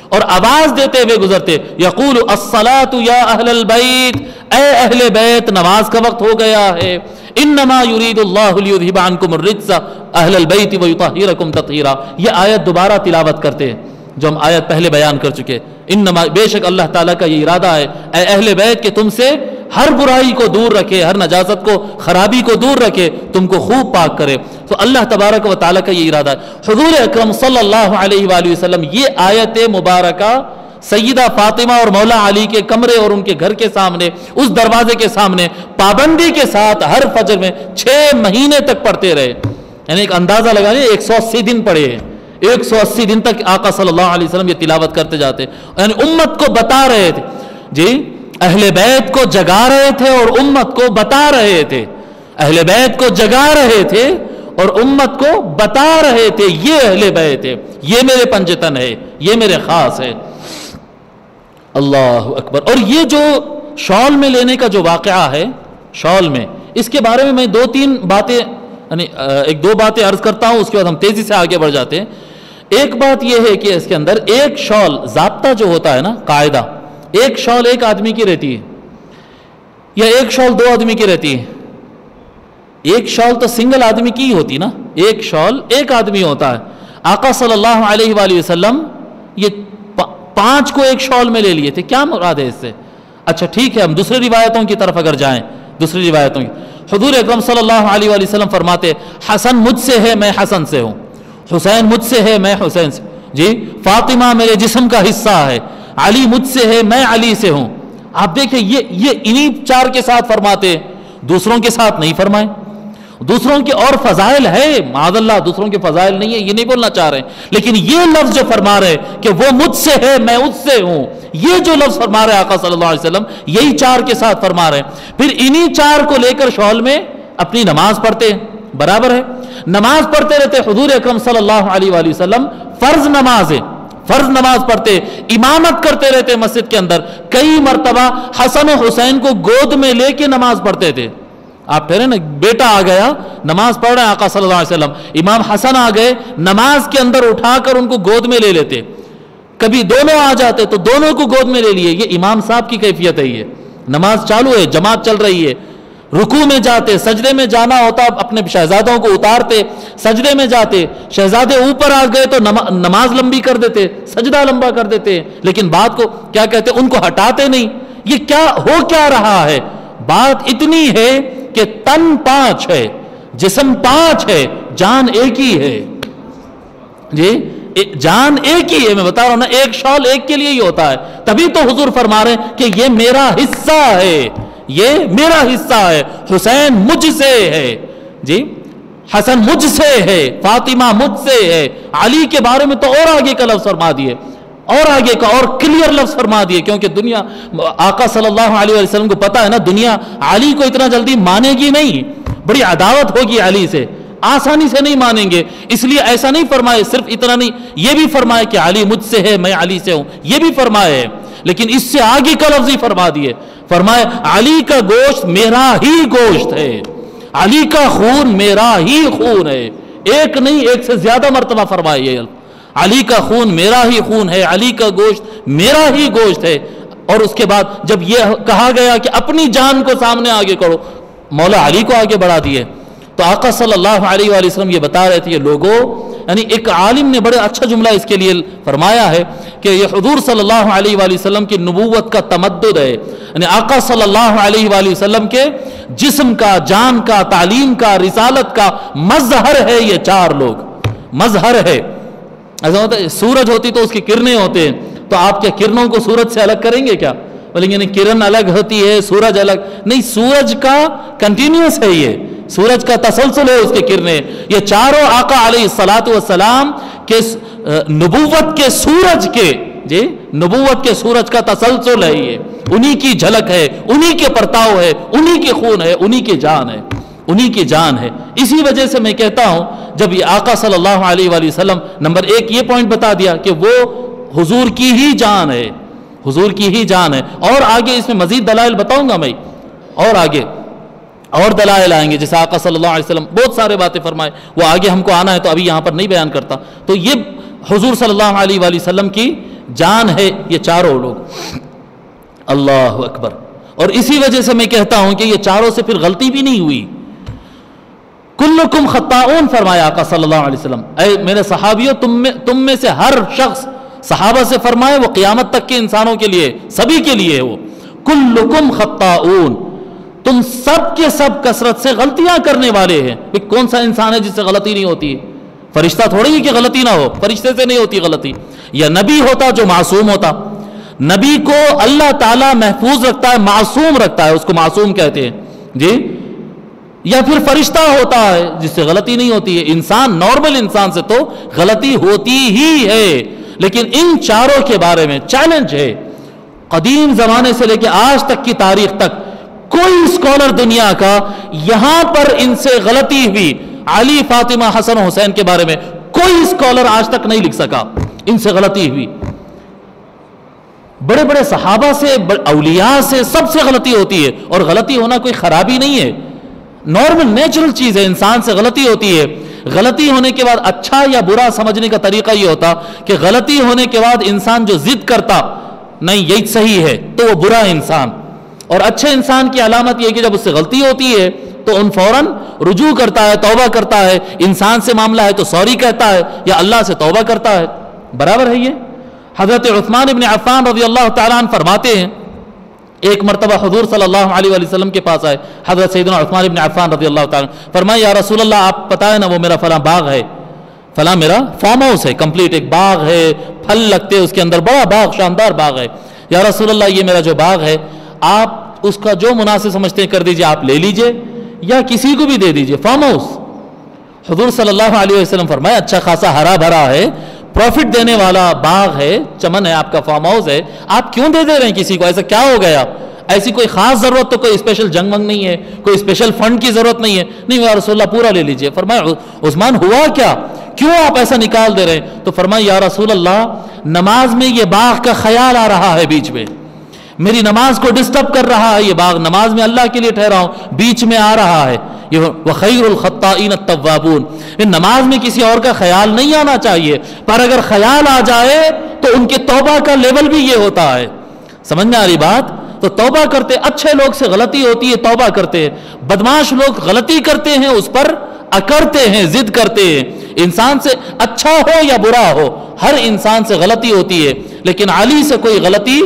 اور آواز دیتے ہوئے گزرتے، یقول الصلاۃ یا اہل البیت، اے اہل بیت نماز کا وقت ہو گیا ہے، انما یرید اللہ لیذھب عنکم الرجس اہل البیت ویطہرکم تطہیرا. یہ آیت دوبارہ تلاوت کرتے ہیں جو ہم آیت پہلے بیان کر چکے. انما بے شک اللہ تعالیٰ کا یہ ارادہ ہے اے اہل بیت کہ تم سے ہر برائی کو دور رکھے، ہر نجاست کو خرابی کو دور رکھے، تم کو خوب پاک کرے. تو اللہ تبارک و تعالیٰ کا یہ ارادہ ہے. حضور اکرم صلی اللہ علیہ وآلہ وسلم یہ آیت مبارکہ سیدہ فاطمہ اور مولا علی کے کمرے اور ان کے گھر کے سامنے اس دروازے کے سامنے پابندی کے ساتھ ہر فجر میں 6 مہینے تک پڑھتے رہے. یعنی ایک اندازہ لگانے 180 دن پڑھے ہیں، 180 دن تک آقا صلی اللہ علیہ وسلم یہ تلاوت کرتے جاتے، یعنی امت کو بتا رہے تھے. جی اہل بیت کو جگا رہے تھے اور امت کو بتا رہے تھے، اہل بیت کو جگا رہے تھے اور امت کو بتا رہے تھے یہ اہل بیت ہے، یہ میرے پنجتن ہے، یہ میرے خاص ہے. اللہ اکبر. اور یہ جو شال میں لینے کا جو واقعہ ہے، شال میں، اس کے بارے میں 2-3 باتیں یعنی 1-2 باتیں عرض کرتا ہوں، اس کے بعد ہم تیزی سے آگے بڑھ جاتے ہیں. ایک بات یہ ہے کہ اس کے اندر ایک شال ضابطہ جو ہوتا ہے نا، قاعدہ، ایک شال ایک آدمی کی رہتی ہے یا ایک شال 2 آدمی کی رہتی ہے. ایک شال تو سنگل آدمی کی ہوتی نا، ایک شال ایک آدمی ہوتا ہے. آقا صلی اللہ علیہ وآلہ وسلم یہ 5 کو ایک شال میں لے لیے تھے. کیا مراد ہے اس سے؟ اچھا ٹھیک ہے، ہم دوسری روایتوں کی طرف اگر جائیں، دوسری روایتوں کی، حضور اکرم صلی اللہ علیہ وآلہ وسلم فرماتے حسن مجھ سے ہے میں حسن سے ہوں، حسین مجھ سے ہے میں حسین سے، جی فاطمہ میرے جسم کا حصہ ہے، علی مجھ سے ہے میں علی سے ہوں. آپ دیکھیں یہ انہی 4 کے ساتھ فرماتے، دوسروں کے ساتھ نہیں فرمائے. دوسروں کے اور فضائل ہے، معاذ اللہ دوسروں کے فضائل نہیں ہے، یہ نہیں بولنا چاہ رہے ہیں، لیکن یہ لفظ جو فرما رہے کہ وہ مجھ سے ہے میں اس سے ہوں، یہ جو لفظ فرما رہے آقا صلی اللہ علیہ وسلم یہی 4 کے ساتھ فرما رہے ہیں. پھر انہی 4 کو لے کر شال میں اپنی نماز پڑھتے ہیں. برابر ہے، نماز پڑھتے رہتے. حضور اکرم صلی اللہ علیہ وآلہ وسلم فرض نماز ہے، فرض نماز پڑھتے، امامت کرتے رہتے مسجد کے اندر. کئی مرتبہ حسن و حسین کو گود میں لے کے نماز پڑھتے تھے. آپ ٹھہرے نا، بیٹا آ گیا نماز پڑھ رہے ہیں آقا صلی اللہ علیہ وسلم، امام حسن آ گئے، نماز کے اندر اٹھا کر ان کو گود میں لے لیتے. کبھی دونوں آ جاتے تو دونوں کو گود میں لے لیے. یہ امام صاحب کی کیفیت ہے. یہ نماز چالو ہے، جماعت چل رہی ہے، رکوع میں جاتے، سجدے میں جانا ہوتا اپنے شہزادوں کو اتارتے، سجدے میں جاتے، شہزادے اوپر آ گئے تو نماز لمبی کر دیتے، سجدہ لمبا کر دیتے، لیکن بات کو کیا کہتے ان کو ہٹاتے نہیں. یہ کیا ہو کیا رہا ہے؟ بات اتنی ہے کہ تن 5 ہے، جسم 5 ہے، جان ایک ہی ہے. جی جان ایک ہی ہے. میں بتا رہا ہوں نا، ایک شال ایک کے لیے ہی ہوتا ہے. تبھی تو حضور فرما رہے ہیں کہ یہ میرا حصہ ہے، یہ میرا حصہ ہے. حسین مجھ سے ہے، جی حسن مجھ سے ہے، فاطمہ مجھ سے ہے. علی کے بارے میں تو اور آگے کا لفظ فرما دیے، اور آگے کا اور کلیئر لفظ فرما دیے، کیونکہ دنیا آقا صلی اللہ علیہ وسلم کو پتا ہے نا، دنیا علی کو اتنا جلدی مانے گی نہیں، بڑی عداوت ہوگی علی سے، آسانی سے نہیں مانیں گے. اس لیے ایسا نہیں فرمائے، صرف اتنا نہیں، یہ بھی فرمائے کہ علی مجھ سے ہے میں علی سے ہوں، یہ بھی فرمائے، لیکن اس سے آگے کا لفظ ہی فرما دیے. فرمائے علی کا گوشت میرا ہی گوشت ہے، علی کا خون میرا ہی خون ہے. ایک نہیں، ایک سے زیادہ مرتبہ فرمائے یہ علی کا خون میرا ہی خون ہے، علی کا گوشت میرا ہی گوشت ہے. اور اس کے بعد جب یہ کہا گیا کہ اپنی جان کو سامنے آگے کرو، مولا علی کو آگے بڑھا دیے. تو آقا صلی اللہ علیہ وآلہ وسلم یہ بتا رہے تھے یہ لوگوں، یعنی ایک عالم نے بڑے اچھا جملہ اس کے لیے فرمایا ہے کہ یہ حضور صلی اللہ علیہ وآلہ وسلم کی نبوت کا تمدد ہے. یعنی آقا صلی اللہ علیہ وآلہ وسلم کے جسم کا، جان کا، تعلیم کا، رسالت کا مظہر ہے یہ 4 لوگ. مظہر ہے. ایسا ہوتا ہے سورج ہوتی تو اس کی کرنیں ہوتے ہیں، تو آپ کیا کرنوں کو سورج سے الگ کریں گے کیا؟ بولیں گے نہیں، کرن الگ ہوتی ہے، سورج الگ نہیں. سورج کا کنٹینیوس ہے، یہ سورج کا تسلسل ہے اس کے کرنیں. یہ 4 آقا علیہ الصلاۃ والسلام کے نبوت کے سورج کے، جی نبوت کے سورج کا تسلسل ہے. یہ انہی کی جھلک ہے، انہی کے پرتاؤ ہے، انہی کے خون ہے، انہی کی جان ہے، انہی کی جان ہے. اسی وجہ سے میں کہتا ہوں جب یہ آقا صلی اللہ علیہ وآلہ وسلم نمبر 1 یہ پوائنٹ بتا دیا کہ وہ حضور کی ہی جان ہے، حضور کی ہی جان ہے. اور آگے اس میں مزید دلائل بتاؤں گا میں، اور آگے اور دلائل آئیں گے. جیسے آقا صلی اللہ علیہ وسلم بہت سارے باتیں فرمائے، وہ آگے ہم کو آنا ہے تو ابھی یہاں پر نہیں بیان کرتا. تو یہ حضور صلی اللہ علیہ وآلہ وسلم کی جان ہے یہ چاروں لوگ. اللہ اکبر. اور اسی وجہ سے میں کہتا ہوں کہ یہ چاروں سے پھر غلطی بھی نہیں ہوئی. کلکم خطاؤن فرمایا آقا صلی اللہ علیہ وسلم، اے میرے صحابیوں تم میں سے ہر شخص، صحابہ سے فرمائے وہ قیامت تک کے انسانوں کے لیے، سبھی کے لیے وہ کلکم خطاؤن، تم سب کے سب کثرت سے غلطیاں کرنے والے ہیں. کون سا انسان ہے جس سے غلطی نہیں ہوتی؟ فرشتہ تھوڑی ہے کہ غلطی نہ ہو، فرشتے سے نہیں ہوتی غلطی. یا نبی ہوتا جو معصوم ہوتا، نبی کو اللہ تعالیٰ محفوظ رکھتا ہے، معصوم رکھتا ہے، اس کو معصوم کہتے ہیں جی. یا پھر فرشتہ ہوتا ہے جس سے غلطی نہیں ہوتی ہے. انسان، نارمل انسان سے تو غلطی ہوتی ہی ہے. لیکن ان چاروں کے بارے میں چیلنج ہے، قدیم زمانے سے لے کے آج تک کی تاریخ تک کوئی اسکالر دنیا کا یہاں پر ان سے غلطی ہوئی، علی، فاطمہ، حسن و حسین کے بارے میں کوئی اسکالر آج تک نہیں لکھ سکا ان سے غلطی ہوئی. بڑے بڑے صحابہ سے، اولیاء سے، سب سے غلطی ہوتی ہے. اور غلطی ہونا کوئی خرابی نہیں ہے، نارمل نیچرل چیز ہے. انسان سے غلطی ہوتی ہے. غلطی ہونے کے بعد اچھا یا برا سمجھنے کا طریقہ یہ ہوتا کہ غلطی ہونے کے بعد انسان جو ضد کرتا نہیں یہی صحیح ہے تو وہ برا انسان. اور اچھے انسان کی علامت یہ کہ جب اس سے غلطی ہوتی ہے تو ان فوراً رجوع کرتا ہے، توبہ کرتا ہے. انسان سے معاملہ ہے تو سوری کہتا ہے یا اللہ سے توبہ کرتا ہے. برابر ہے یہ. حضرت عثمان ابن عفان رضی اللہ تعالیٰ عنہ فرماتے ہیں، ایک مرتبہ حضور صلی اللہ علیہ وآلہ وسلم کے پاس آئے حضرت سیدنا عثمان ابن عفان رضی اللہ تعالیٰ عنہ، فرمایا یا رسول اللہ آپ بتائیں نا وہ میرا فلاں باغ ہے، فلاں میرا فارم ہاؤس ہے، کمپلیٹ ایک باغ ہے، پھل لگتے اس کے اندر، بڑا باغ، شاندار باغ ہے. یا رسول اللہ یہ میرا جو باغ ہے آپ اس کا جو مناسب سمجھتے ہیں کر دیجئے، آپ لے لیجئے یا کسی کو بھی دے دیجئے فارم ہاؤس. حضور صلی اللہ علیہ وسلم فرمایا اچھا خاصا ہرا بھرا ہے، پروفٹ دینے والا باغ ہے، چمن ہے، آپ کا فارم ہاؤس ہے، آپ کیوں دے رہے ہیں کسی کو؟ ایسا کیا ہو گیا؟ ایسی کوئی خاص ضرورت تو کوئی اسپیشل جنگ ونگ نہیں ہے، کوئی اسپیشل فنڈ کی ضرورت نہیں ہے. نہیں یا رسول اللہ پورا لے لیجئے. فرمایا عثمان ہوا کیا، کیوں آپ ایسا نکال دے رہے ہیں؟ تو فرمایا یا رسول اللہ نماز میں یہ باغ کا خیال آ رہا ہے، بیچ میں میری نماز کو ڈسٹرب کر رہا ہے، یہ باغ نماز میں اللہ کے لیے ٹھہرا ہوں، بیچ میں آ رہا ہے. یہ وَخَيْرُ الْخَطَّائِينَ التَّوَّابُونَ، نماز میں کسی اور کا خیال نہیں آنا چاہیے، پر اگر خیال آ جائے تو ان کے توبہ کا لیول بھی یہ ہوتا ہے. سمجھ میں آ رہی بات؟ تو توبہ کرتے، اچھے لوگ سے غلطی ہوتی ہے توبہ کرتے ہیں، بدماش لوگ غلطی کرتے ہیں اس پر اکڑتے ہیں، ضد کرتے ہیں. انسان سے اچھا ہو یا برا ہو ہر انسان سے غلطی ہوتی ہے. لیکن علی سے کوئی غلطی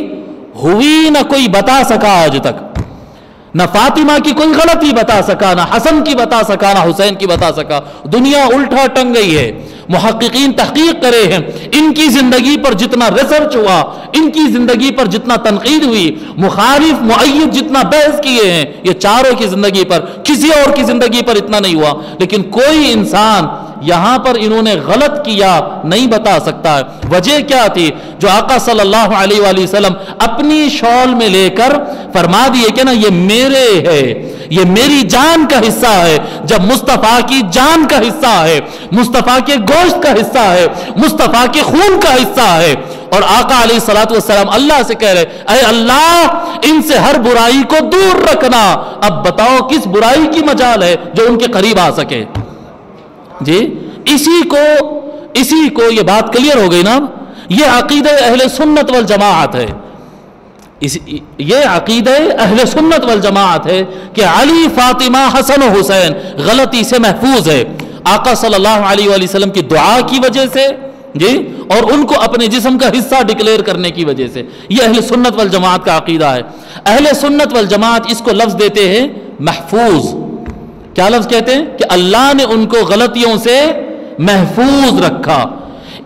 ہوئی نہ کوئی بتا سکا آج تک، نہ فاطمہ کی کوئی غلطی بتا سکا، نہ حسن کی بتا سکا، نہ حسین کی بتا سکا. دنیا الٹا ٹنگ گئی ہے. محققین تحقیق کرے ہیں، ان کی زندگی پر جتنا ریسرچ ہوا، ان کی زندگی پر جتنا تنقید ہوئی، مخالف مؤید جتنا بحث کیے ہیں، یہ چاروں کی زندگی پر، کسی اور کی زندگی پر اتنا نہیں ہوا. لیکن کوئی انسان یہاں پر انہوں نے غلط کیا نہیں بتا سکتا ہے. وجہ کیا تھی؟ جو آقا صلی اللہ علیہ وآلہ وسلم اپنی شال میں لے کر فرما دیے کہ نا یہ میرے ہے، یہ میری جان کا حصہ ہے. جب مصطفیٰ کی جان کا حصہ ہے، مصطفیٰ کے گوشت کا حصہ ہے، مصطفیٰ کے خون کا حصہ ہے، اور آقا علیہ الصلوۃ والسلام اللہ سے کہہ رہے اے اللہ ان سے ہر برائی کو دور رکھنا. اب بتاؤ کس برائی کی مجال ہے جو ان کے قریب آ سکے؟ جی اسی کو یہ بات کلیئر ہو گئی نا. یہ عقیدہ اہل سنت والجماعت ہے، یہ عقیدہ اہل سنت والجماعت ہے کہ علی، فاطمہ، حسن و حسین غلطی سے محفوظ ہے آقا صلی اللہ علیہ وآلہ وسلم کی دعا کی وجہ سے جی، اور ان کو اپنے جسم کا حصہ ڈکلیئر کرنے کی وجہ سے. یہ اہل سنت والجماعت کا عقیدہ ہے. اہل سنت والجماعت اس کو لفظ دیتے ہیں محفوظ. کیا لفظ کہتے ہیں؟ کہ اللہ نے ان کو غلطیوں سے محفوظ رکھا.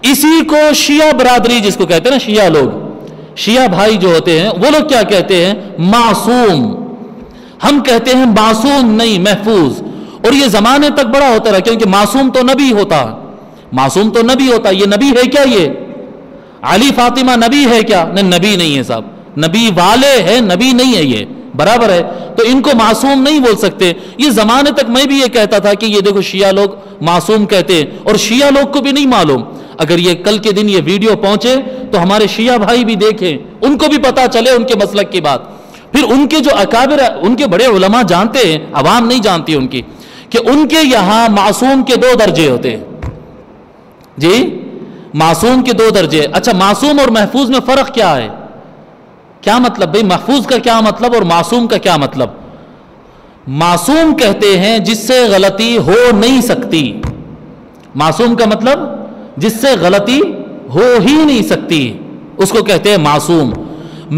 اسی کو شیعہ برادری جس کو کہتے ہیں نا، شیعہ لوگ، شیعہ بھائی جو ہوتے ہیں وہ لوگ کیا کہتے ہیں؟ معصوم. ہم کہتے ہیں معصوم نہیں، محفوظ. اور یہ زمانے تک بڑا ہوتا رہا، کیونکہ معصوم تو نبی ہوتا، معصوم تو نبی ہوتا. یہ نبی ہے کیا؟ یہ علی فاطمہ نبی ہے کیا؟ نہیں، نبی نہیں ہے صاحب، نبی والے ہیں، نبی نہیں ہے یہ. برابر ہے؟ تو ان کو معصوم نہیں بول سکتے. یہ زمانے تک میں بھی یہ کہتا تھا کہ یہ دیکھو شیعہ لوگ معصوم کہتے ہیں، اور شیعہ لوگ کو بھی نہیں معلوم. اگر یہ کل کے دن یہ ویڈیو پہنچے تو ہمارے شیعہ بھائی بھی دیکھیں، ان کو بھی پتا چلے ان کے مسلک کی بات. پھر ان کے جو اکابر، ان کے بڑے علماء جانتے ہیں، عوام نہیں جانتی ان کی، کہ ان کے یہاں معصوم کے 2 درجے ہوتے ہیں. جی معصوم کے 2 درجے. اچھا معصوم اور محفوظ میں فرق کیا ہے؟ کیا مطلب بھئی؟ محفوظ کا کیا مطلب اور معصوم کا کیا مطلب؟ معصوم کہتے ہیں جس سے غلطی ہو نہیں سکتی. معصوم کا مطلب جس سے غلطی ہو ہی نہیں سکتی، اس کو کہتے ہیں معصوم.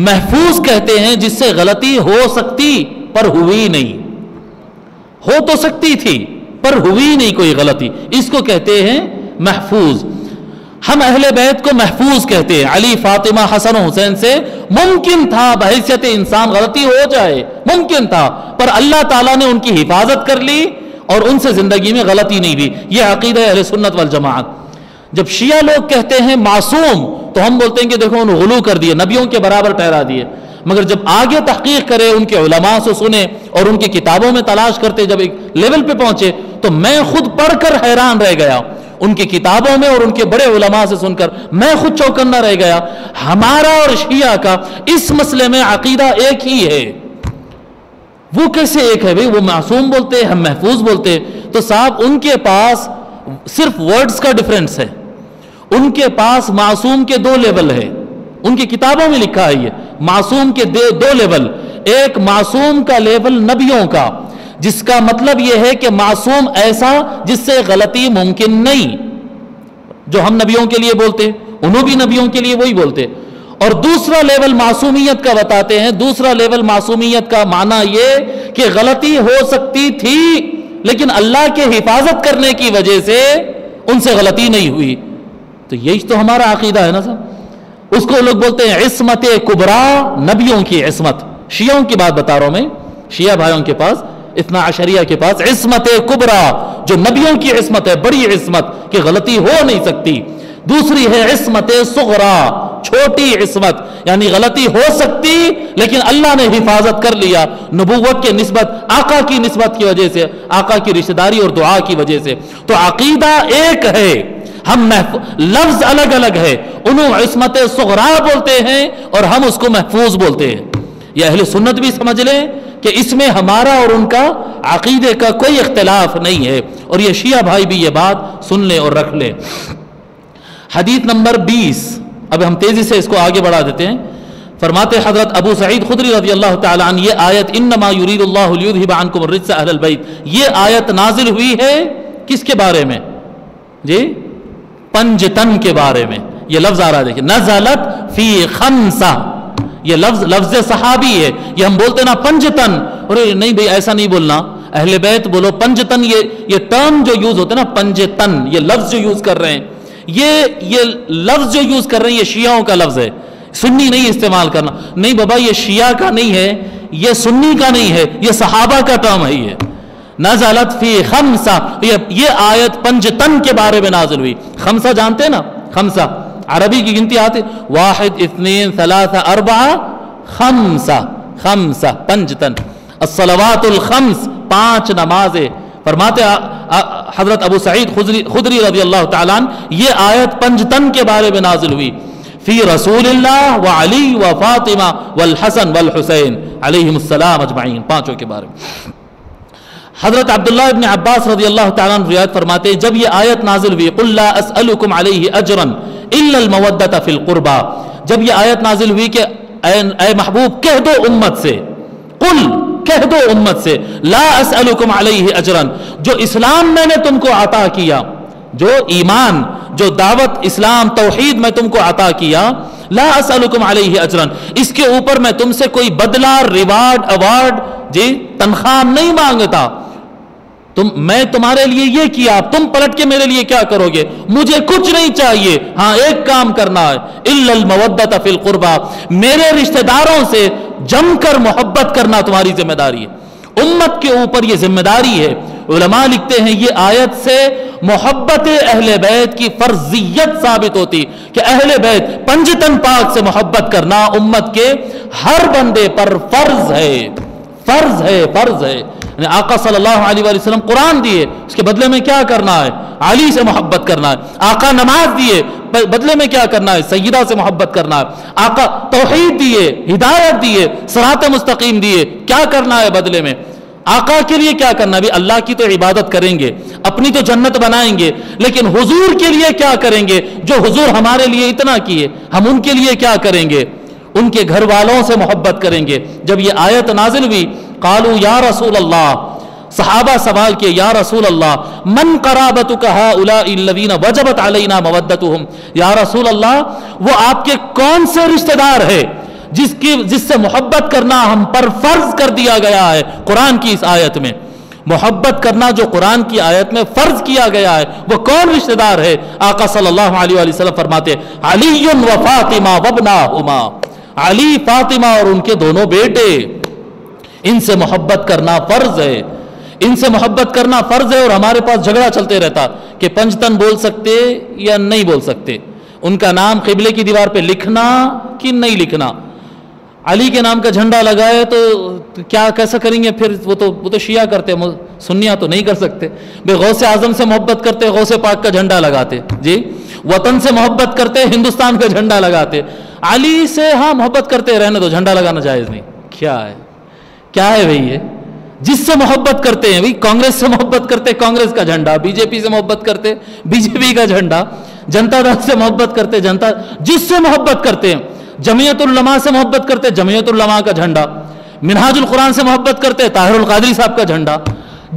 محفوظ کہتے ہیں جس سے غلطی ہو سکتی پر ہوئی نہیں، ہو تو سکتی تھی پر ہوئی نہیں کوئی غلطی، اس کو کہتے ہیں محفوظ. ہم اہل بیت کو محفوظ کہتے ہیں. علی، فاطمہ، حسن و حسین سے ممکن تھا بحیثیت انسان غلطی ہو جائے، ممکن تھا، پر اللہ تعالیٰ نے ان کی حفاظت کر لی اور ان سے زندگی میں غلطی نہیں ہوئی. یہ عقیدہ اہل سنت والجماعت. جب شیعہ لوگ کہتے ہیں معصوم تو ہم بولتے ہیں کہ دیکھو انہوں نے غلو کر دیے، نبیوں کے برابر ٹھہرا دیے. مگر جب آگے تحقیق کرے، ان کے علماء سے سنے اور ان کی کتابوں میں تلاش کرتے، جب ایک لیول پہ پہنچے تو میں خود پڑھ کر حیران رہ گیا. ان کی کتابوں میں اور ان کے بڑے علماء سے سن کر میں خود چوکنا رہ گیا. ہمارا اور شیعہ کا اس مسئلے میں عقیدہ ایک ہی ہے. وہ کیسے ایک ہے بھئی؟ وہ معصوم بولتے ہیں، ہم محفوظ بولتے ہیں. تو صاحب ان کے پاس صرف ورڈز کا ڈیفرنس ہے. ان کے پاس معصوم کے 2 لیول ہے. ان کی کتابوں میں لکھا ہے یہ معصوم کے 2 لیول. ایک معصوم کا لیول نبیوں کا، جس کا مطلب یہ ہے کہ معصوم ایسا جس سے غلطی ممکن نہیں، جو ہم نبیوں کے لیے بولتے انہوں بھی نبیوں کے لیے وہی بولتے. اور دوسرا لیول معصومیت کا بتاتے ہیں. دوسرا لیول معصومیت کا معنی یہ کہ غلطی ہو سکتی تھی لیکن اللہ کے حفاظت کرنے کی وجہ سے ان سے غلطی نہیں ہوئی. تو یہی تو ہمارا عقیدہ ہے نا صاحب. اس کو لوگ بولتے ہیں عصمت کبریٰ، نبیوں کی عصمت. شیعوں کی بات بتا رہا ہوں میں، شیعہ بھائیوں کے پاس، اثنا عشریہ کے پاس عصمت کبریٰ جو نبیوں کی عصمت ہے، بڑی عصمت کہ غلطی ہو نہیں سکتی. دوسری ہے عصمت صغریٰ، چھوٹی عصمت، یعنی غلطی ہو سکتی لیکن اللہ نے حفاظت کر لیا نبوت کے نسبت، آقا کی نسبت کی وجہ سے، آقا کی رشتہ داری اور دعا کی وجہ سے. تو عقیدہ ایک ہے، ہم لفظ الگ الگ ہے. انہوں عصمت صغریٰ بولتے ہیں اور ہم اس کو محفوظ بولتے ہیں. یہ اہل سنت بھی سمجھ لیں کہ اس میں ہمارا اور ان کا عقیدے کا کوئی اختلاف نہیں ہے. اور یہ شیعہ بھائی بھی یہ بات سن لیں اور رکھ لیں. حدیث نمبر 20. اب ہم تیزی سے اس کو آگے بڑھا دیتے ہیں. فرماتے حضرت ابو سعید خدری رضی اللہ تعالی عنہ، یہ آیت انما یرید اللہ لیذھب عنکم الرجس اہل البیت، یہ آیت نازل ہوئی ہے کس کے بارے میں؟ جی پنجتن کے بارے میں. یہ لفظ آ رہا ہے دیکھیں، نزلت فی خمسہ. یہ لفظ صحابی ہے. یہ ہم بولتے نا پنجتن، اور نہیں بھئی ایسا نہیں بولنا، اہل بیت بولو پنجتن. یہ ٹرم جو یوز ہوتا ہے نا پنجتن، یہ لفظ جو یوز کر رہے ہیں، یہ لفظ جو یوز کر رہے ہیں یہ شیعوں کا لفظ ہے، سنی نہیں استعمال کرنا. نہیں بابا، یہ شیعہ کا نہیں ہے، یہ سنی کا نہیں ہے، یہ صحابہ کا ٹرم ہے. یہ نزلت فی خمسہ، یہ آیت پنجتن کے بارے میں نازل ہوئی. خمسہ جانتے ہیں نا؟ خمسہ عربی کی گنتی آتے، 1 2 3 4 خمسہ، خمسہ پنجتن. الصلوات الخمس، 5 نمازیں. فرماتے حضرت ابو سعید خدری رضی اللہ تعالیٰ عنہ، یہ آیت پنجتن کے بارے میں نازل ہوئی. فی رسول اللہ وعلی وفاطمہ والحسن والحسین علیہم السلام اجمعین، 5 کے بارے میں. حضرت عبداللہ ابن عباس رضی اللہ تعالیٰ عنہ روایت فرماتے ہیں جب یہ آیت نازل ہوئی، قل لا اسألکم علیہ اجرا الا المودۃ فی القربى، جب یہ آیت نازل ہوئی کہ اے محبوب کہہ دو امت سے، قل کہہ دو امت سے، لا اسألکم علیہ اجرا، جو اسلام میں نے تم کو عطا کیا، جو ایمان، جو دعوت اسلام توحید میں تم کو عطا کیا، لا اسألکم علیہ اجرا، اس کے اوپر میں تم سے کوئی بدلہ، ریوارڈ، ایوارڈ، جی تنخواہ نہیں مانگتا. میں تمہارے لیے یہ کیا، تم پلٹ کے میرے لیے کیا کرو گے؟ مجھے کچھ نہیں چاہیے، ہاں ایک کام کرنا ہے، الا المودۃ فی القربى، میرے رشتہ داروں سے جم کر محبت کرنا تمہاری ذمہ داری ہے. امت کے اوپر یہ ذمہ داری ہے. علماء لکھتے ہیں یہ آیت سے محبت اہل بیت کی فرضیت ثابت ہوتی کہ اہل بیت پنجتن پاک سے محبت کرنا امت کے ہر بندے پر فرض ہے، فرض ہے، فرض ہے. آقا صلی اللہ علیہ وآلہ وسلم قرآن دیے، اس کے بدلے میں کیا کرنا ہے؟ علی سے محبت کرنا ہے. آقا نماز دیے، بدلے میں کیا کرنا ہے؟ سیدہ سے محبت کرنا ہے. آقا توحید دیے, ہدایت دیے, صراط مستقیم دیے, کیا کرنا ہے بدلے میں؟ آقا کے لیے کیا کرنا ہے؟ اللہ کی تو عبادت کریں گے, اپنی تو جنت بنائیں گے, لیکن حضور کے لیے کیا کریں گے؟ جو حضور ہمارے لیے اتنا کیے, ہم ان کے لیے کیا کریں گے؟ ان کے گھر والوں سے محبت کریں گے. جب یہ آیت نازل ہوئی, قالوا یا رسول اللہ, صحابہ سوال کیے, یا رسول اللہ من قرابتک ہؤلاء الذین وجبت علینا مودتہم, یا رسول اللہ وہ آپ کے کون سے رشتہ دار ہے جس سے محبت کرنا ہم پر فرض کر دیا گیا ہے قرآن کی اس آیت میں؟ محبت کرنا جو قرآن کی آیت میں فرض کیا گیا ہے, وہ کون رشتہ دار ہے؟ آقا صلی اللہ علیہ وآلہ وسلم فرماتے علی و فاطمہ وابناہما, علی, فاطمہ اور ان کے دونوں بیٹے, ان سے محبت کرنا فرض ہے, ان سے محبت کرنا فرض ہے. اور ہمارے پاس جھگڑا چلتے رہتا کہ پنجتن بول سکتے یا نہیں بول سکتے, ان کا نام قبلے کی دیوار پہ لکھنا کہ نہیں لکھنا. علی کے نام کا جھنڈا لگائے تو کیا کیسا کریں گے پھر؟ وہ تو شیعہ کرتے, سنیہ تو نہیں کر سکتے. بے غوث اعظم سے محبت کرتے, غوث پاک کا جھنڈا لگاتے, جی وطن سے محبت کرتے, ہندوستان کا جھنڈا لگاتے. علی سے ہاں محبت کرتے, رہنے دو, جھنڈا لگانا جائز نہیں. کیا ہے بھئی؟ یہ جس سے محبت کرتے ہیں, کانگریس سے محبت کرتے, کانگریس کا جھنڈا, بی جے پی سے محبت کرتے, بی جے پی کا جھنڈا, جنتا دل سے محبت کرتے, جس سے محبت کرتے ہیں, جمعیت العلماء سے محبت کرتے, جمعیت العلماء کا جھنڈا, منہاج القرآن سے محبت کرتے, طاہر القادری صاحب کا جھنڈا,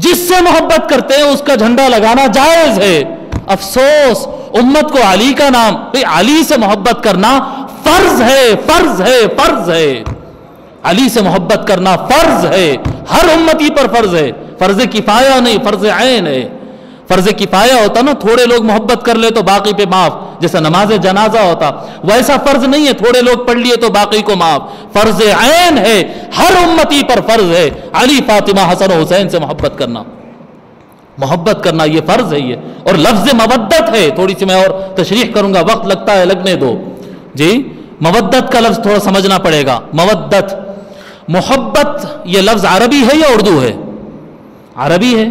جس سے محبت کرتے ہیں اس کا جھنڈا لگانا جائز ہے. افسوس امت کو علی کا نام, علی سے محبت کرنا فرض ہے, فرض ہے, فرض ہے. علی سے محبت کرنا فرض ہے, ہر امتی پر فرض ہے, فرض کفایہ نہیں, فرض عین ہے. فرض کفایہ ہوتا نا, تھوڑے لوگ محبت کر لے تو باقی پہ معاف, جیسا نماز جنازہ ہوتا, ویسا فرض نہیں ہے تھوڑے لوگ پڑھ لیے تو باقی کو معاف. فرض عین ہے, ہر امتی پر فرض ہے علی, فاطمہ, حسن و حسین سے محبت کرنا. محبت کرنا یہ فرض ہے. یہ اور لفظ مودت ہے, تھوڑی سی میں اور تشریح کروں گا, وقت لگتا ہے لگنے دو جی. مودت کا لفظ تھوڑا سمجھنا پڑے گا. مودت, محبت, یہ لفظ عربی ہے یا اردو ہے؟ عربی ہے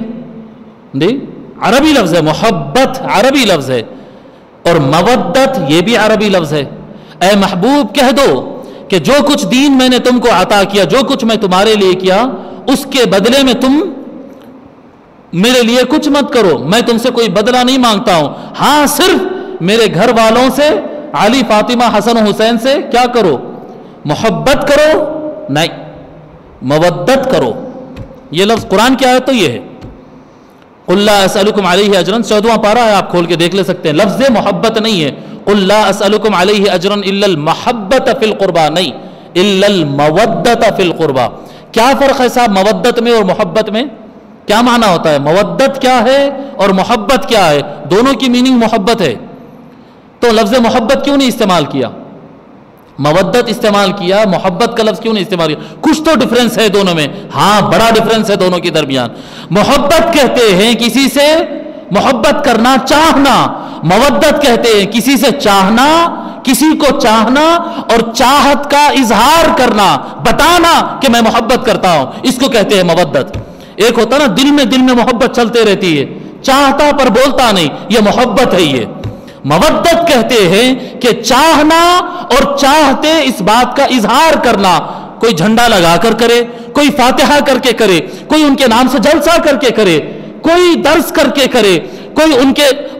جی, عربی لفظ ہے. محبت عربی لفظ ہے, اور مودت یہ بھی عربی لفظ ہے. اے محبوب کہہ دو کہ جو کچھ دین میں نے تم کو عطا کیا, جو کچھ میں تمہارے لیے کیا, اس کے بدلے میں تم میرے لیے کچھ مت کرو. میں تم سے کوئی بدلہ نہیں مانگتا ہوں, ہاں صرف میرے گھر والوں سے, علی, فاطمہ, حسن و حسین سے کیا کرو؟ محبت کرو, نہیں مودت کرو. یہ لفظ قرآن کی آیت تو یہ ہے, قل لا اسألکم علیہ اجرا, 14واں پارہ ہے, آپ کھول کے دیکھ لے سکتے ہیں. لفظ محبت نہیں ہے, قل لا اسألکم علیہ اجرا الا المحبت فی القربى, نہیں الا المودت فی القربى. کیا فرق ہے صاحب مودت میں اور محبت میں؟ کیا معنی ہوتا ہے؟ مودت کیا ہے اور محبت کیا ہے؟ دونوں کی میننگ محبت ہے, تو لفظ محبت کیوں نہیں استعمال کیا؟ مودت استعمال کیا, محبت کا لفظ کیوں نہیں استعمال کیا؟ کچھ تو ڈفرنس ہے دونوں میں, ہاں بڑا ڈفرنس ہے دونوں کے درمیان. محبت کہتے ہیں کسی سے محبت کرنا, چاہنا. مودت کہتے ہیں کسی سے چاہنا, کسی کو چاہنا اور چاہت کا اظہار کرنا, بتانا کہ میں محبت کرتا ہوں, اس کو کہتے ہیں مودت. ایک ہوتا نا دل میں محبت چلتے رہتی ہے, چاہتا پر بولتا نہیں, یہ محبت ہے. یہ مودت کہتے ہیں کہ چاہنا اور چاہتے اس بات کا اظہار کرنا. کوئی جھنڈا لگا کر کرے, کوئی فاتحہ کر کے کرے, کوئی ان کے نام سے جلسہ کر کے کرے, کوئی درس کر کے کرے, کوئی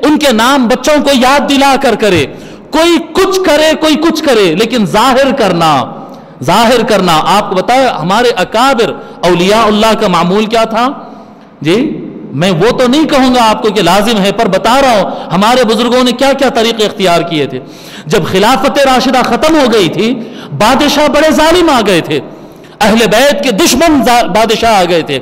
ان کے نام بچوں کو یاد دلا کر کرے, کوئی کچھ کرے, کوئی کچھ کرے, لیکن ظاہر کرنا. آپ کو بتایا ہمارے اکابر اولیاء اللہ کا معمول کیا تھا جی. میں وہ تو نہیں کہوں گا آپ کو کہ لازم ہے, پر بتا رہا ہوں ہمارے بزرگوں نے کیا کیا طریقے اختیار کیے تھے. جب خلافت راشدہ ختم ہو گئی تھی, بادشاہ بڑے ظالم آ گئے تھے, اہل بیت کے دشمن بادشاہ آ گئے تھے,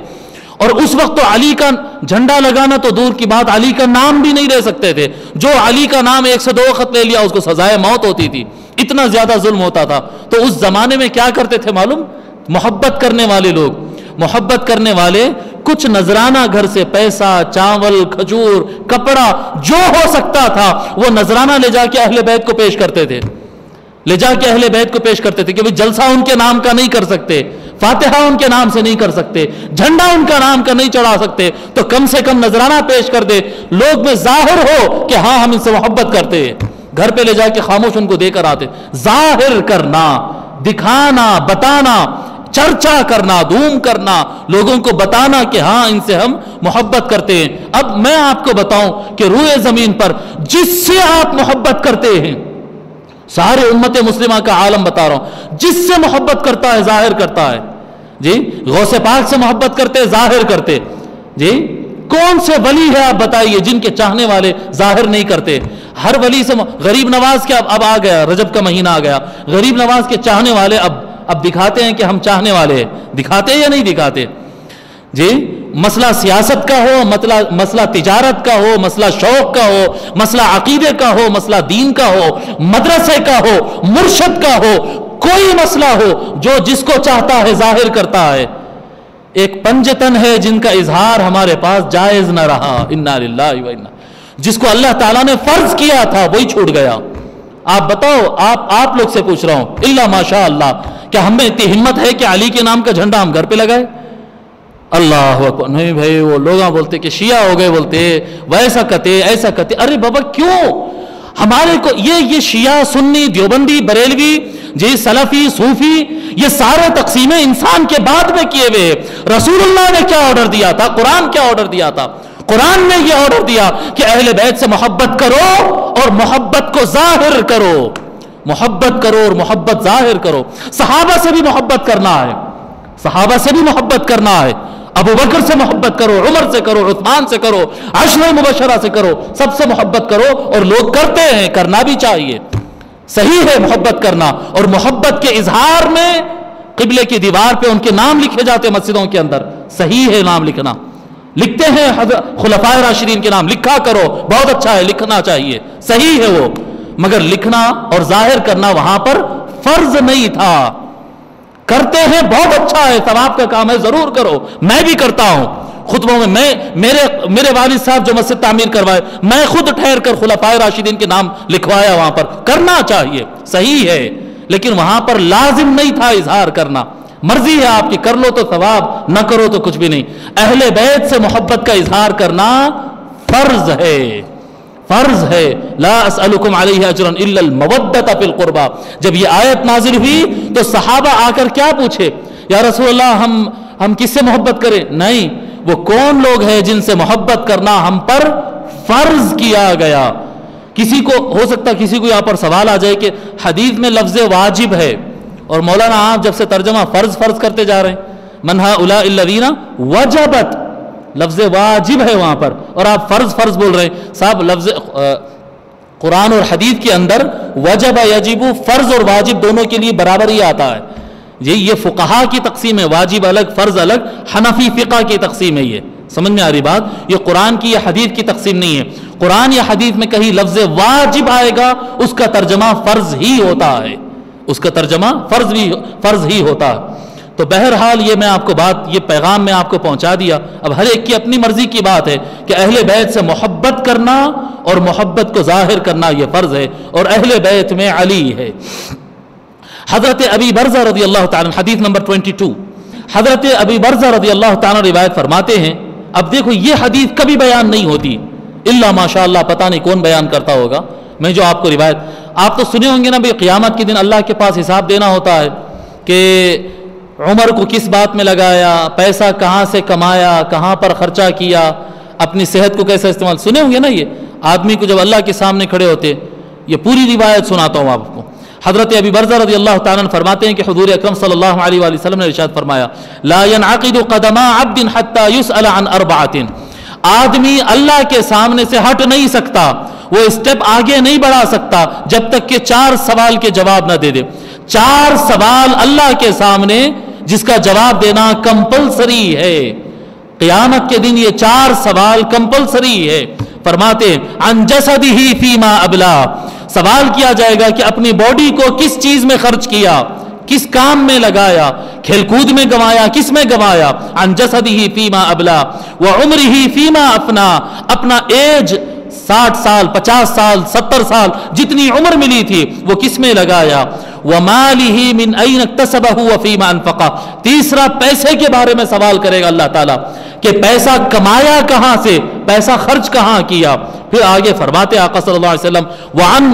اور اس وقت تو علی کا جھنڈا لگانا تو دور کی بات, علی کا نام بھی نہیں لے سکتے تھے. جو علی کا نام 1 سے 2 وقت لے لیا اس کو سزائے موت ہوتی تھی, اتنا زیادہ ظلم ہوتا تھا. تو اس زمانے میں کیا کرتے تھے معلوم؟ محبت کرنے والے لوگ, محبت کرنے والے کچھ نذرانہ گھر سے پیسہ, چاول, کھجور, کپڑا, جو ہو سکتا تھا وہ نذرانہ لے جا کے اہل بیت کو پیش کرتے تھے, کہ بھئی جلسہ ان کے نام کا نہیں کر سکتے, فاتحہ ان کے نام سے نہیں کر سکتے, جھنڈا ان کا نام کا نہیں چڑھا سکتے, تو کم سے کم نذرانہ پیش کر دے, لوگ میں ظاہر ہو کہ ہاں ہم ان سے محبت کرتے ہیں. گھر پہ لے جا کے خاموش ان کو دے کر آتے. ظاہر کرنا، دکھانا، بتانا، چرچا کرنا، دھوم کرنا، لوگوں کو بتانا کہ ہاں ان سے ہم محبت کرتے ہیں. اب میں آپ کو بتاؤں کہ روئے زمین پر جس سے آپ محبت کرتے ہیں، سارے امت مسلمہ کا عالم بتا رہا ہوں، جس سے محبت کرتا ہے ظاہر کرتا ہے. جی غوث پاک سے محبت کرتے ظاہر کرتے. جی کون سے ولی ہے آپ بتائیے جن کے چاہنے والے ظاہر نہیں کرتے؟ ہر ولی سے غریب نواز کے اب آ گیا، رجب کا مہینہ آ گیا، غریب نواز کے چاہنے والے اب دکھاتے ہیں کہ ہم چاہنے والے ہیں. دکھاتے یا نہیں دکھاتے؟ جی مسئلہ سیاست کا ہو، مسئلہ تجارت کا ہو، مسئلہ شوق کا ہو، مسئلہ عقیدے کا ہو، مسئلہ دین کا ہو، مدرسے کا ہو، مرشد کا ہو، کوئی مسئلہ ہو، جو جس کو چاہتا ہے ظاہر کرتا ہے. ایک پنجتن ہے جن کا اظہار ہمارے پاس جائز نہ رہا، انا للہ و انا، جس کو اللہ تعالیٰ نے فرض کیا تھا وہی چھوٹ گیا. آپ بتاؤ، آپ لوگ سے پوچھ رہا ہوں، الا ماشاء اللہ، کیا ہم میں اتنی ہمت ہے کہ علی کے نام کا جھنڈا ہم گھر پہ لگائے؟ اللہ اکبر. نہیں بھائی، وہ لوگ بولتے کہ شیعہ ہو گئے، بولتے ویسا کہتے ایسا کہتے. ارے بابا کیوں؟ ہمارے کو یہ شیعہ، سنی، دیوبندی، بریلوی، جی سلفی، صوفی، یہ سارے تقسیمیں انسان کے بعد میں کیے ہوئے. رسول اللہ نے کیا آرڈر دیا تھا؟ قرآن کیا آرڈر دیا تھا؟ قرآن نے یہ آرڈر دیا کہ اہل بیت سے محبت کرو اور محبت کو ظاہر کرو. محبت کرو اور محبت ظاہر کرو. صحابہ سے بھی محبت کرنا ہے، صحابہ سے بھی محبت کرنا ہے. ابو بکر سے محبت کرو، عمر سے کرو، عثمان سے کرو، عشرہ مبشرہ سے کرو، سب سے محبت کرو. اور لوگ کرتے ہیں، کرنا بھی چاہیے. صحیح ہے محبت کرنا. اور محبت کے اظہار میں قبلے کی دیوار پہ ان کے نام لکھے جاتے ہیں مسجدوں کے اندر. صحیح ہے نام لکھنا، لکھتے ہیں خلفائے راشدین کے نام، لکھا کرو، بہت اچھا ہے، لکھنا چاہیے، صحیح ہے وہ. مگر لکھنا اور ظاہر کرنا وہاں پر فرض نہیں تھا. کرتے ہیں، بہت اچھا ہے، ثواب کا کام ہے، ضرور کرو. میں بھی کرتا ہوں خطبوں میں. میرے والد صاحب جو مسجد تعمیر کروائے، میں خود ٹھہر کر خلفائے راشدین کے نام لکھوایا وہاں پر. کرنا چاہیے، صحیح ہے، لیکن وہاں پر لازم نہیں تھا اظہار کرنا. مرضی ہے آپ کی، کر لو تو ثواب، نہ کرو تو کچھ بھی نہیں. اہل بیت سے محبت کا اظہار کرنا فرض ہے، فرض ہے. لا اسألکم علیہ اجرا الا المودۃ فی القربى. جب یہ آیت نازل ہوئی تو صحابہ آ کر کیا پوچھے؟ یا رسول اللہ ہم کس سے محبت کریں؟ نہیں، وہ کون لوگ ہیں جن سے محبت کرنا ہم پر فرض کیا گیا. کسی کو ہو سکتا کسی کو یہاں پر سوال آ جائے کہ حدیث میں لفظ واجب ہے اور مولانا آپ جب سے ترجمہ فرض کرتے جا رہے ہیں، من هؤلاء الذین وجبت، لفظ واجب ہے وہاں پر، اور آپ فرض بول رہے ہیں. صاحب لفظ قرآن اور حدیث کے اندر وجب، یجب، فرض اور واجب دونوں کے لیے برابر ہی آتا ہے. یہ فقہا کی تقسیم ہے، واجب الگ، فرض الگ. حنفی فقہ کی تقسیم ہے. یہ سمجھ میں آ رہی بات؟ یہ قرآن کی یا حدیث کی تقسیم نہیں ہے. قرآن یا حدیث میں کہیں لفظ واجب آئے گا، اس کا ترجمہ فرض ہی ہوتا ہے، اس کا ترجمہ فرض ہی ہوتا ہے. تو بہرحال یہ میں آپ کو یہ پیغام میں آپ کو پہنچا دیا. اب ہر ایک کی اپنی مرضی کی بات ہے کہ اہل بیت سے محبت کرنا اور محبت کو ظاہر کرنا یہ فرض ہے. اور اہل بیت میں علی ہے. حضرت ابی برزہ رضی اللہ تعالیٰ، حدیث نمبر 22، حضرت ابی برزہ رضی اللہ تعالیٰ روایت فرماتے ہیں. اب دیکھو یہ حدیث کبھی بیان نہیں ہوتی الا ماشاء اللہ، پتہ نہیں کون بیان کرتا ہوگا. میں جو آپ کو روایت، آپ تو سنے ہوں گے نا بھائی، قیامت کے دن اللہ کے پاس حساب دینا ہوتا ہے کہ عمر کو کس بات میں لگایا، پیسہ کہاں سے کمایا، کہاں پر خرچہ کیا، اپنی صحت کو کیسا استعمال. سنے ہوں گے نا یہ آدمی کو جب اللہ کے سامنے کھڑے ہوتے. یہ پوری روایت سناتا ہوں آپ کو. حضرت ابی برزہ رضی اللہ تعالیٰ عنہ فرماتے ہیں کہ حضور اکرم صلی اللہ علیہ وآلہ وسلم نے ارشاد فرمایا، لا ينعقد قدما عبد حتى يسأل عن اربعۃ. آدمی اللہ کے سامنے سے ہٹ نہیں سکتا، وہ اسٹیپ آگے نہیں بڑھا سکتا جب تک کہ 4 سوال کے جواب نہ دے دے. 4 سوال اللہ کے سامنے جس کا جواب دینا کمپلسری ہے. قیامت کے دن یہ 4 سوال کمپلسری ہے. فرماتے ہیں عن جسدہ فیما ابلا، سوال کیا جائے گا کہ اپنی باڈی کو کس چیز میں خرچ کیا، کس کام میں لگایا، کھیل کود میں گوایا، کس میں گوایا. عن جسدہ فیما ابلا وعمرہ فیما افنا، اپنا ایج 60 سال 50 سال 70 سال جتنی عمر ملی تھی وہ کس میں لگایا. ومالہ من این اکتسبہ وفیما انفقہ، تیسرا پیسے کے بارے میں سوال کرے گا اللہ تعالیٰ کہ پیسہ کمایا کہاں سے، پیسہ خرچ کہاں کیا. پھر آگے فرماتے آقا صلی اللہ علیہ وسلم وعن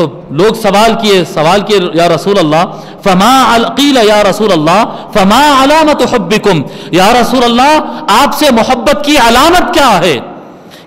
تو لوگ سوال کیے یا رسول اللہ قیل یا رسول اللہ فما علامت حبکم، یا رسول اللہ آپ سے محبت کی علامت کیا ہے،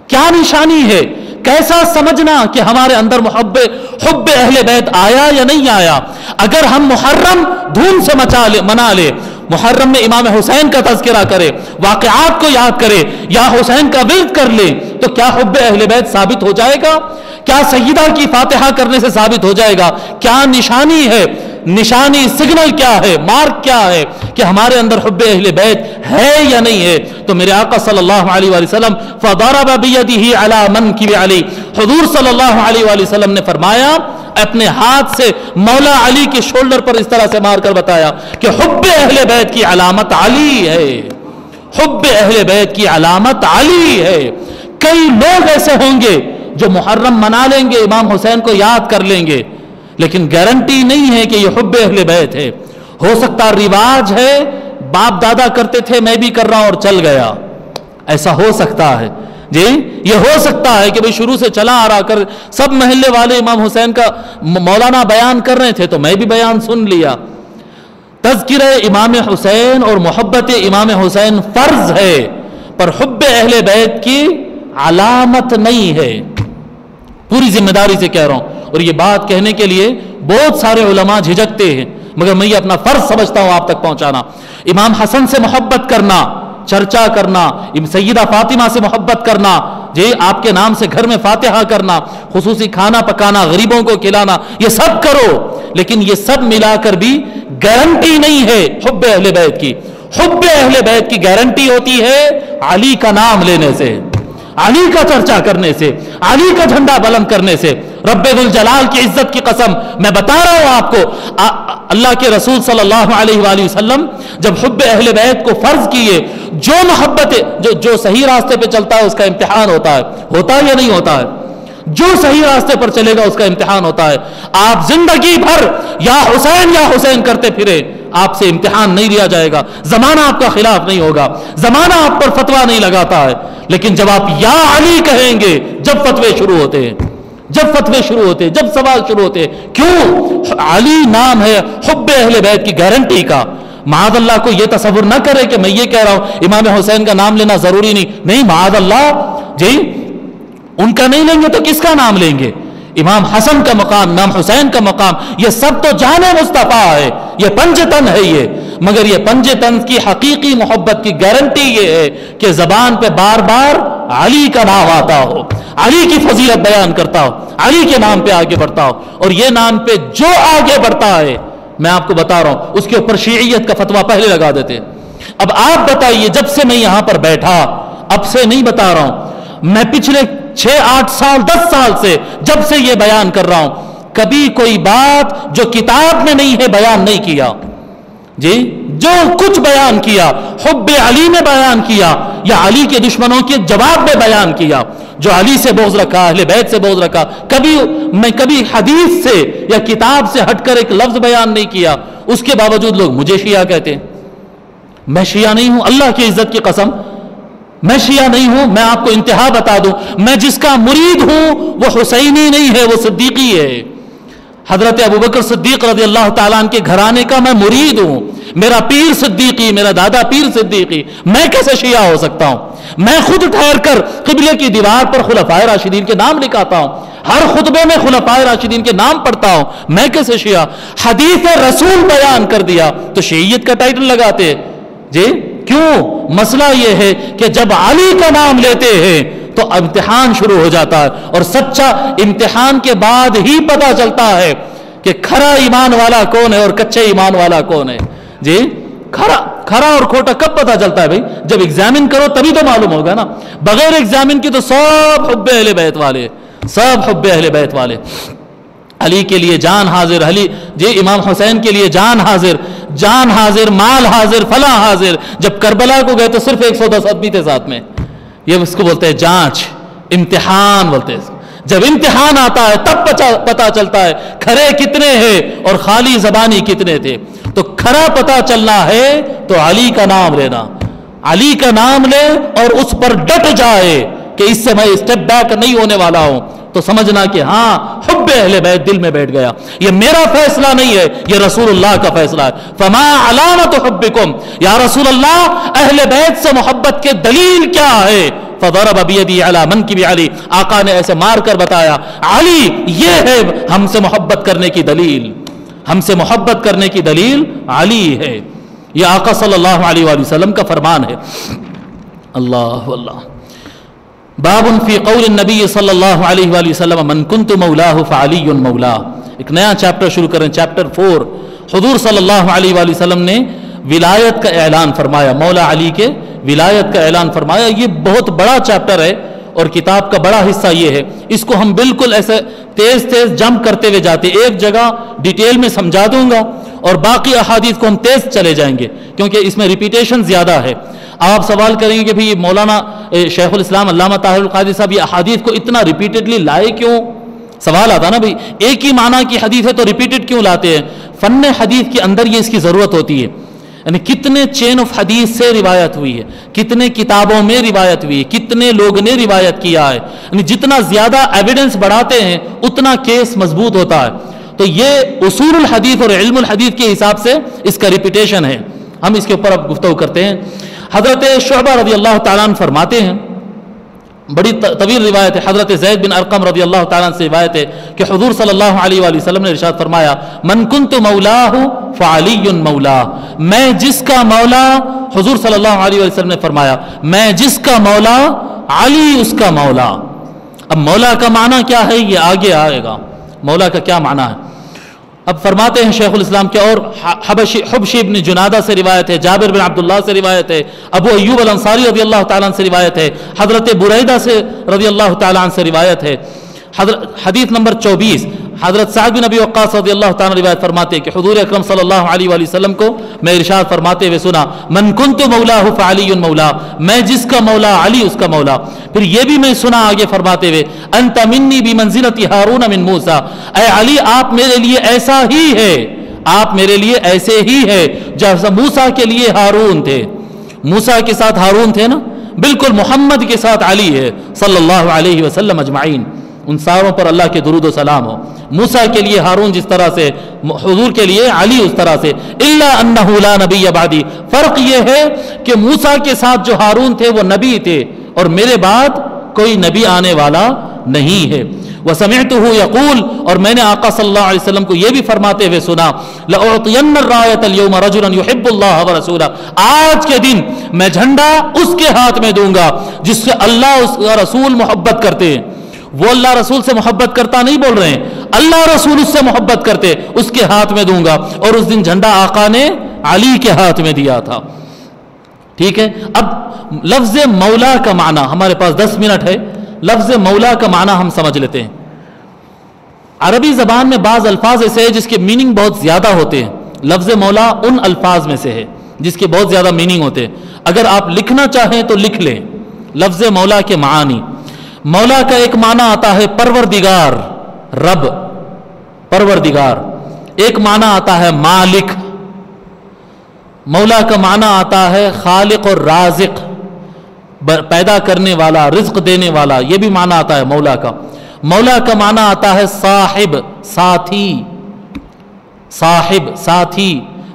کیا نشانی ہے، کیسا سمجھنا کہ ہمارے اندر حب اہل بیت آیا یا نہیں آیا؟ اگر ہم محرم دھوم سے منا لے، محرم میں امام حسین کا تذکرہ کرے، واقعات کو یاد کرے یا حسین کا ورد کر لے، تو کیا حب اہل بیت ثابت ہو جائے گا؟ کیا سیدہ کی فاتحہ کرنے سے ثابت ہو جائے گا؟ کیا نشانی ہے، نشانی سگنل کیا ہے، مارک کیا ہے کہ ہمارے اندر حب اہل بیت ہے یا نہیں ہے؟ تو میرے آقا صلی اللہ علیہ وآلہ وسلم فضرب بیدہ علی منکب علی، حضور صلی اللہ علیہ وآلہ وسلم نے فرمایا، اپنے ہاتھ سے مولا علی کے شولڈر پر اس طرح سے مار کر بتایا کہ حب اہل بیت کی علامت علی ہے، حب اہل بیت کی علامت علی ہے۔ کئی لوگ ایسے ہوں گے جو محرم منا لیں گے، امام حسین کو یاد کر لیں گے، لیکن گارنٹی نہیں ہے کہ یہ حب اہل بیت ہے۔ ہو سکتا رواج ہے، باپ دادا کرتے تھے میں بھی کر رہا ہوں اور چل گیا، ایسا ہو سکتا ہے جی، یہ ہو سکتا ہے کہ بھئی شروع سے چلا آ رہا کر سب محلے والے امام حسین کا مولانا بیان کر رہے تھے تو میں بھی بیان سن لیا۔ تذکرہ امام حسین اور محبت امام حسین فرض ہے، پر حب اہل بیت کی علامت نہیں ہے، پوری ذمہ داری سے کہہ رہا ہوں۔ اور یہ بات کہنے کے لیے بہت سارے علماء جھجکتے ہیں، مگر میں یہ اپنا فرض سمجھتا ہوں آپ تک پہنچانا۔ امام حسن سے محبت کرنا، چرچا کرنا، سیدہ فاطمہ سے محبت کرنا، جی آپ کے نام سے گھر میں فاتحہ کرنا، خصوصی کھانا پکانا، غریبوں کو کھلانا، یہ سب کرو، لیکن یہ سب ملا کر بھی گارنٹی نہیں ہے حب اہل بیت کی۔ حب اہل بیت کی گارنٹی ہوتی ہے علی کا نام لینے سے، علی کا چرچا کرنے سے، علی کا جھنڈا بلند کرنے سے۔ رب ذوالجلال کی عزت کی قسم میں بتا رہا ہوں آپ کو، اللہ کے رسول صلی اللہ علیہ وآلہ وسلم جب حب اہل بیت کو فرض کیے، جو محبت جو صحیح راستے پہ چلتا ہے اس کا امتحان ہوتا ہے یا نہیں ہوتا ہے؟ جو صحیح راستے پر چلے گا اس کا امتحان ہوتا ہے۔ آپ زندگی بھر یا حسین کرتے پھرے، آپ سے امتحان نہیں لیا جائے گا، زمانہ آپ کا خلاف نہیں ہوگا، زمانہ آپ پر فتویٰ نہیں لگاتا ہے، لیکن جب آپ یا علی کہیں گے، جب فتوے شروع ہوتے ہیں، جب سوال شروع ہوتے ہیں، کیوں؟ علی نام ہے حب اہل بیت کی گارنٹی کا۔ معاذ اللہ کو یہ تصور نہ کرے کہ میں یہ کہہ رہا ہوں امام حسین کا نام لینا ضروری نہیں، معاذ اللہ جی، ان کا نہیں لیں گے تو کس کا نام لیں گے؟ امام حسن کا مقام، امام حسین کا مقام، یہ سب تو جان مصطفیٰ ہے، یہ پنج تن ہے یہ، مگر یہ پنج تن کی حقیقی محبت کی گارنٹی یہ ہے کہ زبان پہ بار بار علی کا نام آتا ہو، علی کی فضیلت بیان کرتا ہو، علی کے نام پہ آگے بڑھتا ہو، اور یہ نام پہ جو آگے بڑھتا ہے، میں آپ کو بتا رہا ہوں اس کے اوپر شیعیت کا فتویٰ پہلے لگا دیتے ہیں۔ اب آپ بتائیے، جب سے میں یہاں پر بیٹھا، اب سے نہیں بتا رہا ہوں، میں پچھلے 6 8 سال 10 سال سے جب سے یہ بیان کر رہا ہوں، کبھی کوئی بات جو کتاب میں نہیں ہے بیان نہیں کیا جی، جو کچھ بیان کیا حب علی میں بیان کیا یا علی کے دشمنوں کے جواب میں بیان کیا، جو علی سے بغض رکھا، اہل بیت سے بغض رکھا، کبھی حدیث سے یا کتاب سے ہٹ کر ایک لفظ بیان نہیں کیا، اس کے باوجود لوگ مجھے شیعہ کہتے ہیں۔ میں شیعہ نہیں ہوں، اللہ کی عزت کی قسم میں شیعہ نہیں ہوں۔ میں آپ کو انتہا بتا دوں، میں جس کا مرید ہوں وہ حسینی نہیں ہے، وہ صدیقی ہے۔ حضرت ابوبکر صدیق رضی اللہ تعالیٰ عنہ کے گھرانے کا میں مرید ہوں، میرا پیر صدیقی، میرا دادا پیر صدیقی، میں کیسے شیعہ ہو سکتا ہوں؟ میں خود ٹھہر کر قبلے کی دیوار پر خلفائے راشدین کے نام لکھاتا ہوں، ہر خطبے میں خلفائے راشدین کے نام پڑھتا ہوں، میں کیسے شیعہ؟ حدیث رسول بیان کر دیا تو شیعیت کا ٹائٹل لگاتے جی، کیوں؟ مسئلہ یہ ہے کہ جب علی کا نام لیتے ہیں تو امتحان شروع ہو جاتا ہے، اور سچا امتحان کے بعد ہی پتہ چلتا ہے کہ کھرا ایمان والا کون ہے اور کچے ایمان والا کون ہے جی۔ کھرا اور کھوٹا کب پتہ چلتا ہے بھائی؟ جب ایگزامن کرو تبھی تو معلوم ہوگا نا، بغیر ایگزامن کی تو سب حب اہل بیت والے، سب حب اہل بیت والے۔ علی کے لیے جان حاضر، علی جی، امام حسین کے لیے جان حاضر، مال حاضر، فلاں حاضر۔ جب کربلا کو گئے تو صرف 110 آدمی تھے ساتھ میں، یہ اس کو بولتے ہیں جانچ، امتحان بولتے ہیں۔ جب امتحان آتا ہے تب پتہ چلتا ہے کھرے کتنے ہیں اور خالی زبانی کتنے تھے۔ تو کھرا پتہ چلنا ہے تو علی کا نام لینا، علی کا نام لے اور اس پر ڈٹ جائے کہ اس سے میں اسٹیپ بیک نہیں ہونے والا ہوں، تو سمجھنا کہ ہاں حب اہل بیت دل میں بیٹھ گیا. یہ میرا فیصلہ نہیں ہے, یہ رسول اللہ کا فیصلہ ہے. فما علامت حبکم, یا رسول اللہ اہل بیت سے محبت کے دلیل کیا ہے؟ فضرب بیدی علی منکب علی, آقا نے ایسے مار کر بتایا, علی یہ ہے ہم سے محبت کرنے کی دلیل, ہم سے محبت کرنے کی دلیل علی ہے. یہ آقا صلی اللہ علیہ وآلہ وسلم کا فرمان ہے. اللہ اللہ. باب فی قول النبی صلی اللہ علیہ وآلہ وسلم من کنت مولاہ فعلی مولا. ایک نیا چیپٹر شروع کریں, چیپٹر 4. حضور صلی اللہ علیہ وآلہ وسلم نے ولایت کا اعلان فرمایا, مولا علی کے ولایت کا اعلان فرمایا. یہ بہت بڑا چیپٹر ہے اور کتاب کا بڑا حصہ یہ ہے. اس کو ہم بالکل ایسے تیز تیز جمپ کرتے ہوئے جاتے, ایک جگہ ڈیٹیل میں سمجھا دوں گا اور باقی احادیث کو ہم تیز چلے جائیں گے کیونکہ اس میں ریپیٹیشن زیادہ ہے. آپ سوال کریں گے کہ بھی مولانا شیخ الاسلام علامہ طاہر القادری صاحب یہ احادیث کو اتنا ریپیٹڈلی لائے کیوں؟ سوال آتا نا بھائی, ایک ہی معنی کی حدیث ہے تو ریپیٹڈ کیوں لاتے ہیں؟ فن حدیث کے اندر یہ اس کی ضرورت ہوتی ہے. یعنی کتنے چین آف حدیث سے روایت ہوئی ہے, کتنے کتابوں میں روایت ہوئی ہے, کتنے لوگ نے روایت کیا ہے. یعنی جتنا زیادہ ایویڈنس بڑھاتے ہیں اتنا کیس مضبوط ہوتا ہے. تو یہ اصول الحدیث اور علم الحدیث کے حساب سے اس کا ریپیٹیشن ہے. ہم اس کے اوپر اب گفتگو کرتے ہیں. حضرت شعبہ رضی اللہ تعالیٰ عنہ فرماتے ہیں, بڑی طویل روایت ہے, حضرت زید بن ارقم رضی اللہ تعالیٰ عنہ سے روایت ہے کہ حضور صلی اللہ علیہ وآلہ وسلم نے ارشاد فرمایا من کنت مولاہ فعلی مولا, میں جس کا مولا, حضور صلی اللہ علیہ وآلہ وسلم نے فرمایا میں جس کا مولا علی اس کا مولا. اب مولا کا معنی کیا ہے یہ آگے آئے گا, مولا کا کیا معنی ہے. اب فرماتے ہیں شیخ الاسلام کے, اور حبشی بن جنادہ سے روایت ہے, جابر بن عبداللہ سے روایت ہے, ابو ایوب الانصاری رضی اللہ تعالیٰ عنہ سے روایت ہے, حضرت بریدہ سے رضی اللہ تعالیٰ عنہ سے روایت ہے. حدیث نمبر 24, حضرت سعد بن ابی وقاص رضی اللہ تعالیٰ روایت فرماتے ہیں کہ حضور اکرم صلی اللہ علیہ وآلہ وسلم کو میں ارشاد فرماتے ہوئے سنا من کنت مولاہ فعلی مولا, میں جس کا مولا علی اس کا مولا. پھر یہ بھی میں سنا آگے فرماتے ہوئے انت منی بمنزلۃ ہارون من موسیٰ, اے علی آپ میرے لیے ایسا ہی ہے, آپ میرے لیے ایسے ہی ہے جیسا موسیٰ کے لیے ہارون تھے. موسیٰ کے ساتھ ہارون تھے نا, بالکل محمد کے ساتھ علی ہے صلی اللہ علیہ وسلم اجمعین. ان ساروں پر اللہ کے درود و سلام ہو. موسیٰ کے لیے ہارون جس طرح سے, حضور کے لیے علی اس طرح سے. الا انہ لا نبی بعدی, فرق یہ ہے کہ موسیٰ کے ساتھ جو ہارون تھے وہ نبی تھے اور میرے بعد کوئی نبی آنے والا نہیں ہے. وسمعتہ یقول, اور میں نے آقا صلی اللہ علیہ وسلم کو یہ بھی فرماتے ہوئے سنا لأعطین الرایۃ اليوم رجلا يحب اللہ ورسولہ, آج کے دن میں جھنڈا اس کے ہاتھ میں دوں گا جس سے اللہ اس کا رسول محبت کرتے ہیں. وہ اللہ رسول سے محبت کرتا نہیں بول رہے ہیں, اللہ رسول اس سے محبت کرتے, اس کے ہاتھ میں دوں گا. اور اس دن جھنڈا آقا نے علی کے ہاتھ میں دیا تھا. ٹھیک ہے. اب لفظ مولا کا معنی, ہمارے پاس 10 منٹ ہے, لفظ مولا کا معنی ہم سمجھ لیتے ہیں. عربی زبان میں بعض الفاظ ایسے ہیں جس کے میننگ بہت زیادہ ہوتے ہیں. لفظ مولا ان الفاظ میں سے ہے جس کے بہت زیادہ میننگ ہوتے ہیں. اگر آپ لکھنا چاہیں تو لکھ لیں لفظ مولا کے معانی. مولا کا ایک معنی آتا ہے پروردگار, رب, پروردگار. ایک معنی آتا ہے مالک. مولا کا معنی آتا ہے خالق اور رازق, پیدا کرنے والا, رزق دینے والا, یہ بھی معنی آتا ہے مولا کا. مولا کا معنی آتا ہے صاحب, ساتھی, صاحب, ساتھی.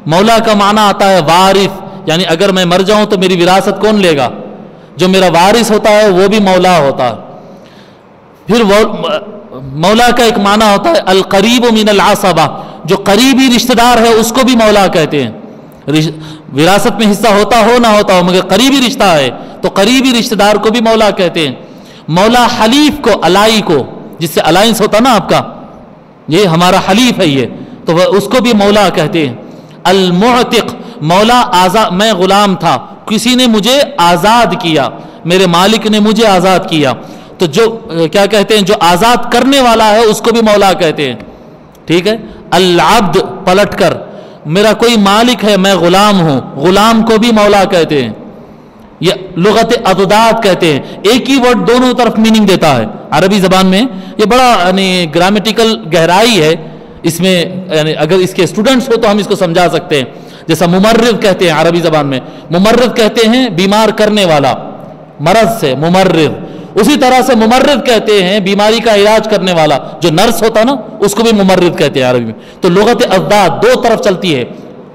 مولا کا معنی آتا ہے وارث, یعنی اگر میں مر جاؤں تو میری وراثت کون لے گا؟ جو میرا وارث ہوتا ہے وہ بھی مولا ہوتا ہے. پھر مولا کا ایک معنی ہوتا ہے القریب من العصبہ, جو قریبی رشتہ دار ہے اس کو بھی مولا کہتے ہیں. وراثت میں حصہ ہوتا ہو نہ ہوتا ہو مگر قریبی رشتہ ہے تو قریبی رشتہ دار کو بھی مولا کہتے ہیں. مولا حلیف کو, الائی کو, جس سے الائنس ہوتا نا آپ کا, یہ ہمارا حلیف ہے یہ, تو اس کو بھی مولا کہتے ہیں. المعتق, مولا آزاد, میں غلام تھا, کسی نے مجھے آزاد کیا, میرے مالک نے مجھے آزاد کیا, تو جو کیا کہتے ہیں جو آزاد کرنے والا ہے اس کو بھی مولا کہتے ہیں. ٹھیک ہے. العبد, پلٹ کر, میرا کوئی مالک ہے میں غلام ہوں, غلام کو بھی مولا کہتے ہیں. یہ لغت اضداد کہتے ہیں, ایک ہی ورڈ دونوں طرف میننگ دیتا ہے عربی زبان میں. یہ بڑا یعنی گرامیٹیکل گہرائی ہے اس میں, یعنی اگر اس کے اسٹوڈنٹس ہو تو ہم اس کو سمجھا سکتے ہیں. جیسا ممرض کہتے ہیں عربی زبان میں, ممرض کہتے ہیں بیمار کرنے والا, مرض سے ممرض. اسی طرح سے ممرض کہتے ہیں بیماری کا علاج کرنے والا، جو نرس ہوتا نا اس کو بھی ممرض کہتے ہیں عربی میں. تو لغت اضداد دو طرف چلتی ہے،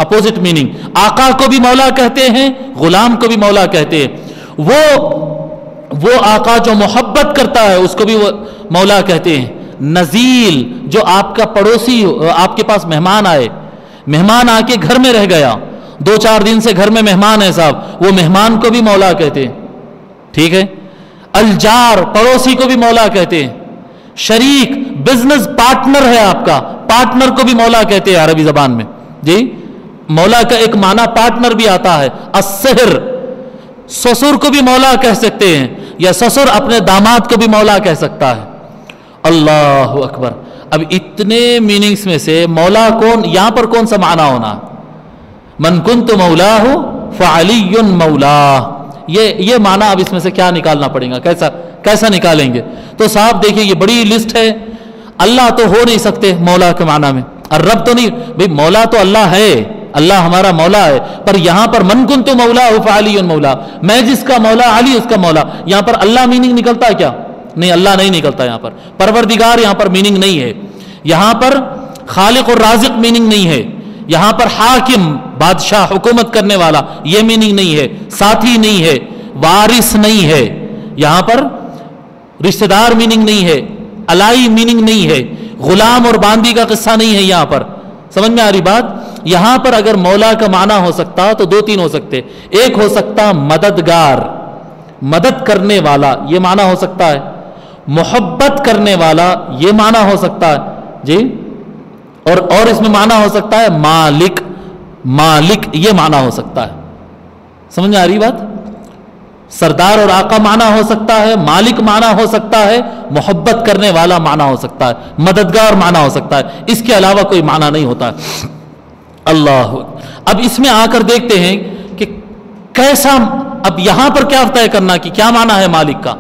اپوزٹ میننگ. آقا کو بھی مولا کہتے ہیں، غلام کو بھی مولا کہتے ہیں. وہ آقا جو محبت کرتا ہے اس کو بھی وہ مولا کہتے ہیں. نزیل جو آپ کا پڑوسی، آپ کے پاس مہمان آئے، مہمان آ کے گھر میں رہ گیا، 2-4 دن سے گھر میں مہمان ہے صاحب، وہ مہمان کو بھی مولا کہتے ہیں. ٹھیک ہے. الجار پڑوسی کو بھی مولا کہتے ہیں. شریک بزنس پارٹنر ہے آپ کا، پارٹنر کو بھی مولا کہتے ہیں عربی زبان میں. جی مولا کا ایک معنی پارٹنر بھی آتا ہے. السحر سسر کو بھی مولا کہہ سکتے ہیں، یا سسر اپنے داماد کو بھی مولا کہہ سکتا ہے. اللہ اکبر. اب اتنے میننگز میں سے مولا کون، یہاں پر کون سا معنی ہونا؟ من کنت مولاہ فعلی مولا. یہ معنی اب اس میں سے کیا نکالنا پڑے گا، کیسا نکالیں گے؟ تو صاحب دیکھیں یہ بڑی لسٹ ہے. اللہ تو ہو نہیں سکتے مولا کے معنی میں، اور رب تو نہیں بھئی، مولا تو اللہ ہے، اللہ ہمارا مولا ہے. پر یہاں پر من کنت مولا فعلی مولا، میں جس کا مولا علی اس کا مولا. یہاں پر اللہ میننگ نکلتا ہے کیا؟ نہیں، اللہ نہیں نکلتا. یہاں پر پروردگار یہاں پر میننگ نہیں ہے. یہاں پر خالق اور رازق میننگ نہیں ہے. یہاں پر حاکم بادشاہ حکومت کرنے والا یہ میننگ نہیں ہے. ساتھی نہیں ہے، وارث نہیں ہے. یہاں پر رشتہ دار میننگ نہیں ہے، الائی میننگ نہیں ہے، غلام اور باندی کا قصہ نہیں ہے. یہاں پر سمجھ میں آ رہی بات؟ یہاں پر اگر مولا کا معنی ہو سکتا تو 2-3 ہو سکتے. ایک ہو سکتا مددگار، مدد کرنے والا، یہ معنی ہو سکتا ہے. محبت کرنے والا یہ معنی ہو سکتا ہے. جی اور اس میں معنی ہو سکتا ہے مالک یہ معنی ہو سکتا ہے. سمجھ میں آ رہی بات؟ سردار اور آقا معنی ہو سکتا ہے، مالک معنی ہو سکتا ہے، محبت کرنے والا معنی ہو سکتا ہے، مددگار معنی ہو سکتا ہے. اس کے علاوہ کوئی معنی نہیں ہوتا ہے. اللہ. اب اس میں آ کر دیکھتے ہیں کہ کیسا، اب یہاں پر کیا طے کرنا کہ کیا معنی ہے مالک کا.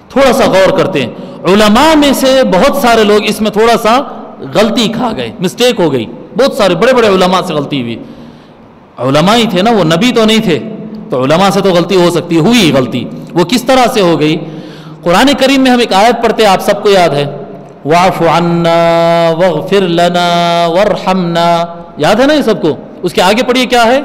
تھوڑا سا غور کرتے ہیں. علماء میں سے بہت سارے لوگ اس میں تھوڑا سا غلطی کھا گئے، مسٹیک ہو گئی. بہت سارے بڑے بڑے علماء سے غلطی ہوئی. علماء ہی تھے نا، وہ نبی تو نہیں تھے، تو علماء سے تو غلطی ہو سکتی، ہوئی غلطی. وہ کس طرح سے ہو گئی؟ قرآن کریم میں ہم ایک آیت پڑھتے ہیں، آپ سب کو یاد ہے، واعف عنا واغفر لنا وارحمنا. یاد ہے نا یہ سب کو؟ اس کے آگے پڑھیے کیا ہے؟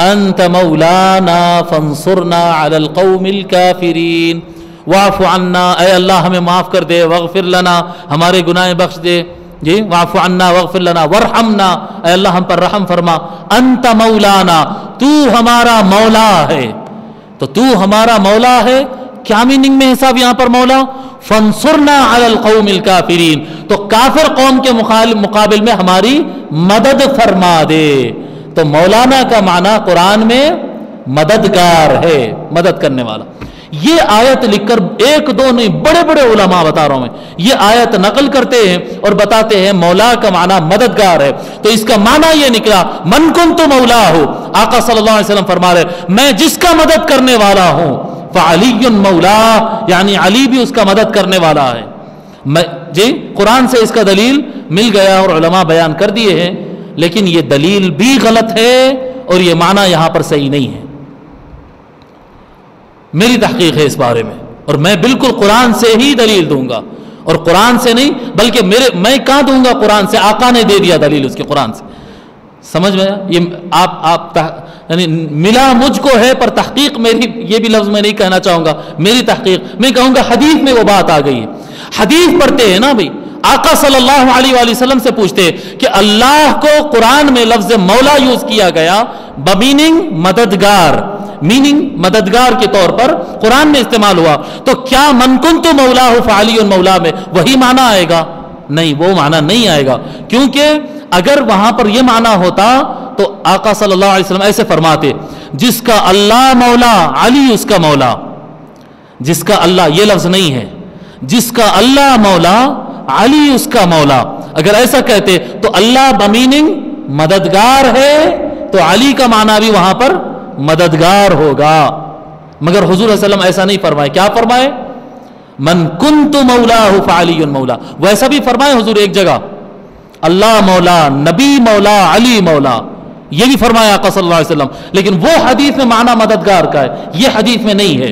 انت مولانا فانصرنا علی القوم الکافرین. واعف عنا، اے اللہ ہمیں معاف کر دے، واغفر لنا ہمارے گناہ بخش دے. جی واعف عنا واغفر لنا وارحمنا، اے اللہ ہم پر رحم فرما. انت مولانا، تو ہمارا مولا ہے. تو تو ہمارا مولا ہے، کیا میننگ میں ہے صاحب یہاں پر مولا؟ فانصرنا علی القوم الکافرین، تو کافر قوم کے مقابل میں ہماری مدد فرما دے. تو مولانا کا معنی قرآن میں مددگار ہے، مدد کرنے والا. یہ آیت لکھ کر 1-2 نہیں، بڑے بڑے علماء بتا رہا ہوں میں، یہ آیت نقل کرتے ہیں اور بتاتے ہیں مولا کا معنی مددگار ہے. تو اس کا معنی یہ نکلا من کنت مولا ہو. آقا صلی اللہ علیہ وسلم فرما رہے میں جس کا مدد کرنے والا ہوں، فعلی مولا، یعنی علی بھی اس کا مدد کرنے والا ہے. جی قرآن سے اس کا دلیل مل گیا اور علماء بیان کر دیے ہیں، لیکن یہ دلیل بھی غلط ہے اور یہ معنی یہاں پر صحیح نہیں ہے. میری تحقیق ہے اس بارے میں، اور میں بالکل قرآن سے ہی دلیل دوں گا، اور قرآن سے نہیں بلکہ میں کہاں دوں گا؟ قرآن سے. آقا نے دے دیا دلیل اس کے قرآن سے. سمجھ میں یہ آپ یعنی ملا مجھ کو ہے، پر تحقیق میری، یہ بھی لفظ میں نہیں کہنا چاہوں گا، میری تحقیق میں کہوں گا حدیث میں وہ بات آ گئی ہے. حدیث پڑھتے ہیں نا بھائی، آقا صلی اللہ علیہ وآلہ وسلم سے پوچھتے ہیں کہ اللہ کو قرآن میں لفظ مولا یوز کیا گیا بمیننگ مددگار، میننگ مددگار کے طور پر قرآن میں استعمال ہوا، تو کیا من کنت مولا فعلی مولا میں وہی معنی آئے گا؟ نہیں، وہ معنی نہیں آئے گا. کیونکہ اگر وہاں پر یہ معنی ہوتا تو آقا صلی اللہ علیہ وسلم ایسے فرماتے جس کا اللہ مولا علی اس کا مولا. جس کا اللہ، یہ لفظ نہیں ہے، جس کا اللہ مولا علی اس کا مولا. اگر ایسا کہتے تو اللہ بمیننگ مددگار ہے تو علی کا معنی بھی وہاں پر مددگار ہوگا. مگر حضور صلی اللہ علیہ وسلم ایسا نہیں فرمائے. کیا فرمائے؟ من کنت مولا فعلی مولا. ویسا بھی فرمائے حضور ایک جگہ، اللہ مولا، نبی مولا، علی مولا، یہ بھی فرمایا آقا صلی اللہ علیہ وسلم. لیکن وہ حدیث میں معنی مددگار کا ہے، یہ حدیث میں نہیں ہے.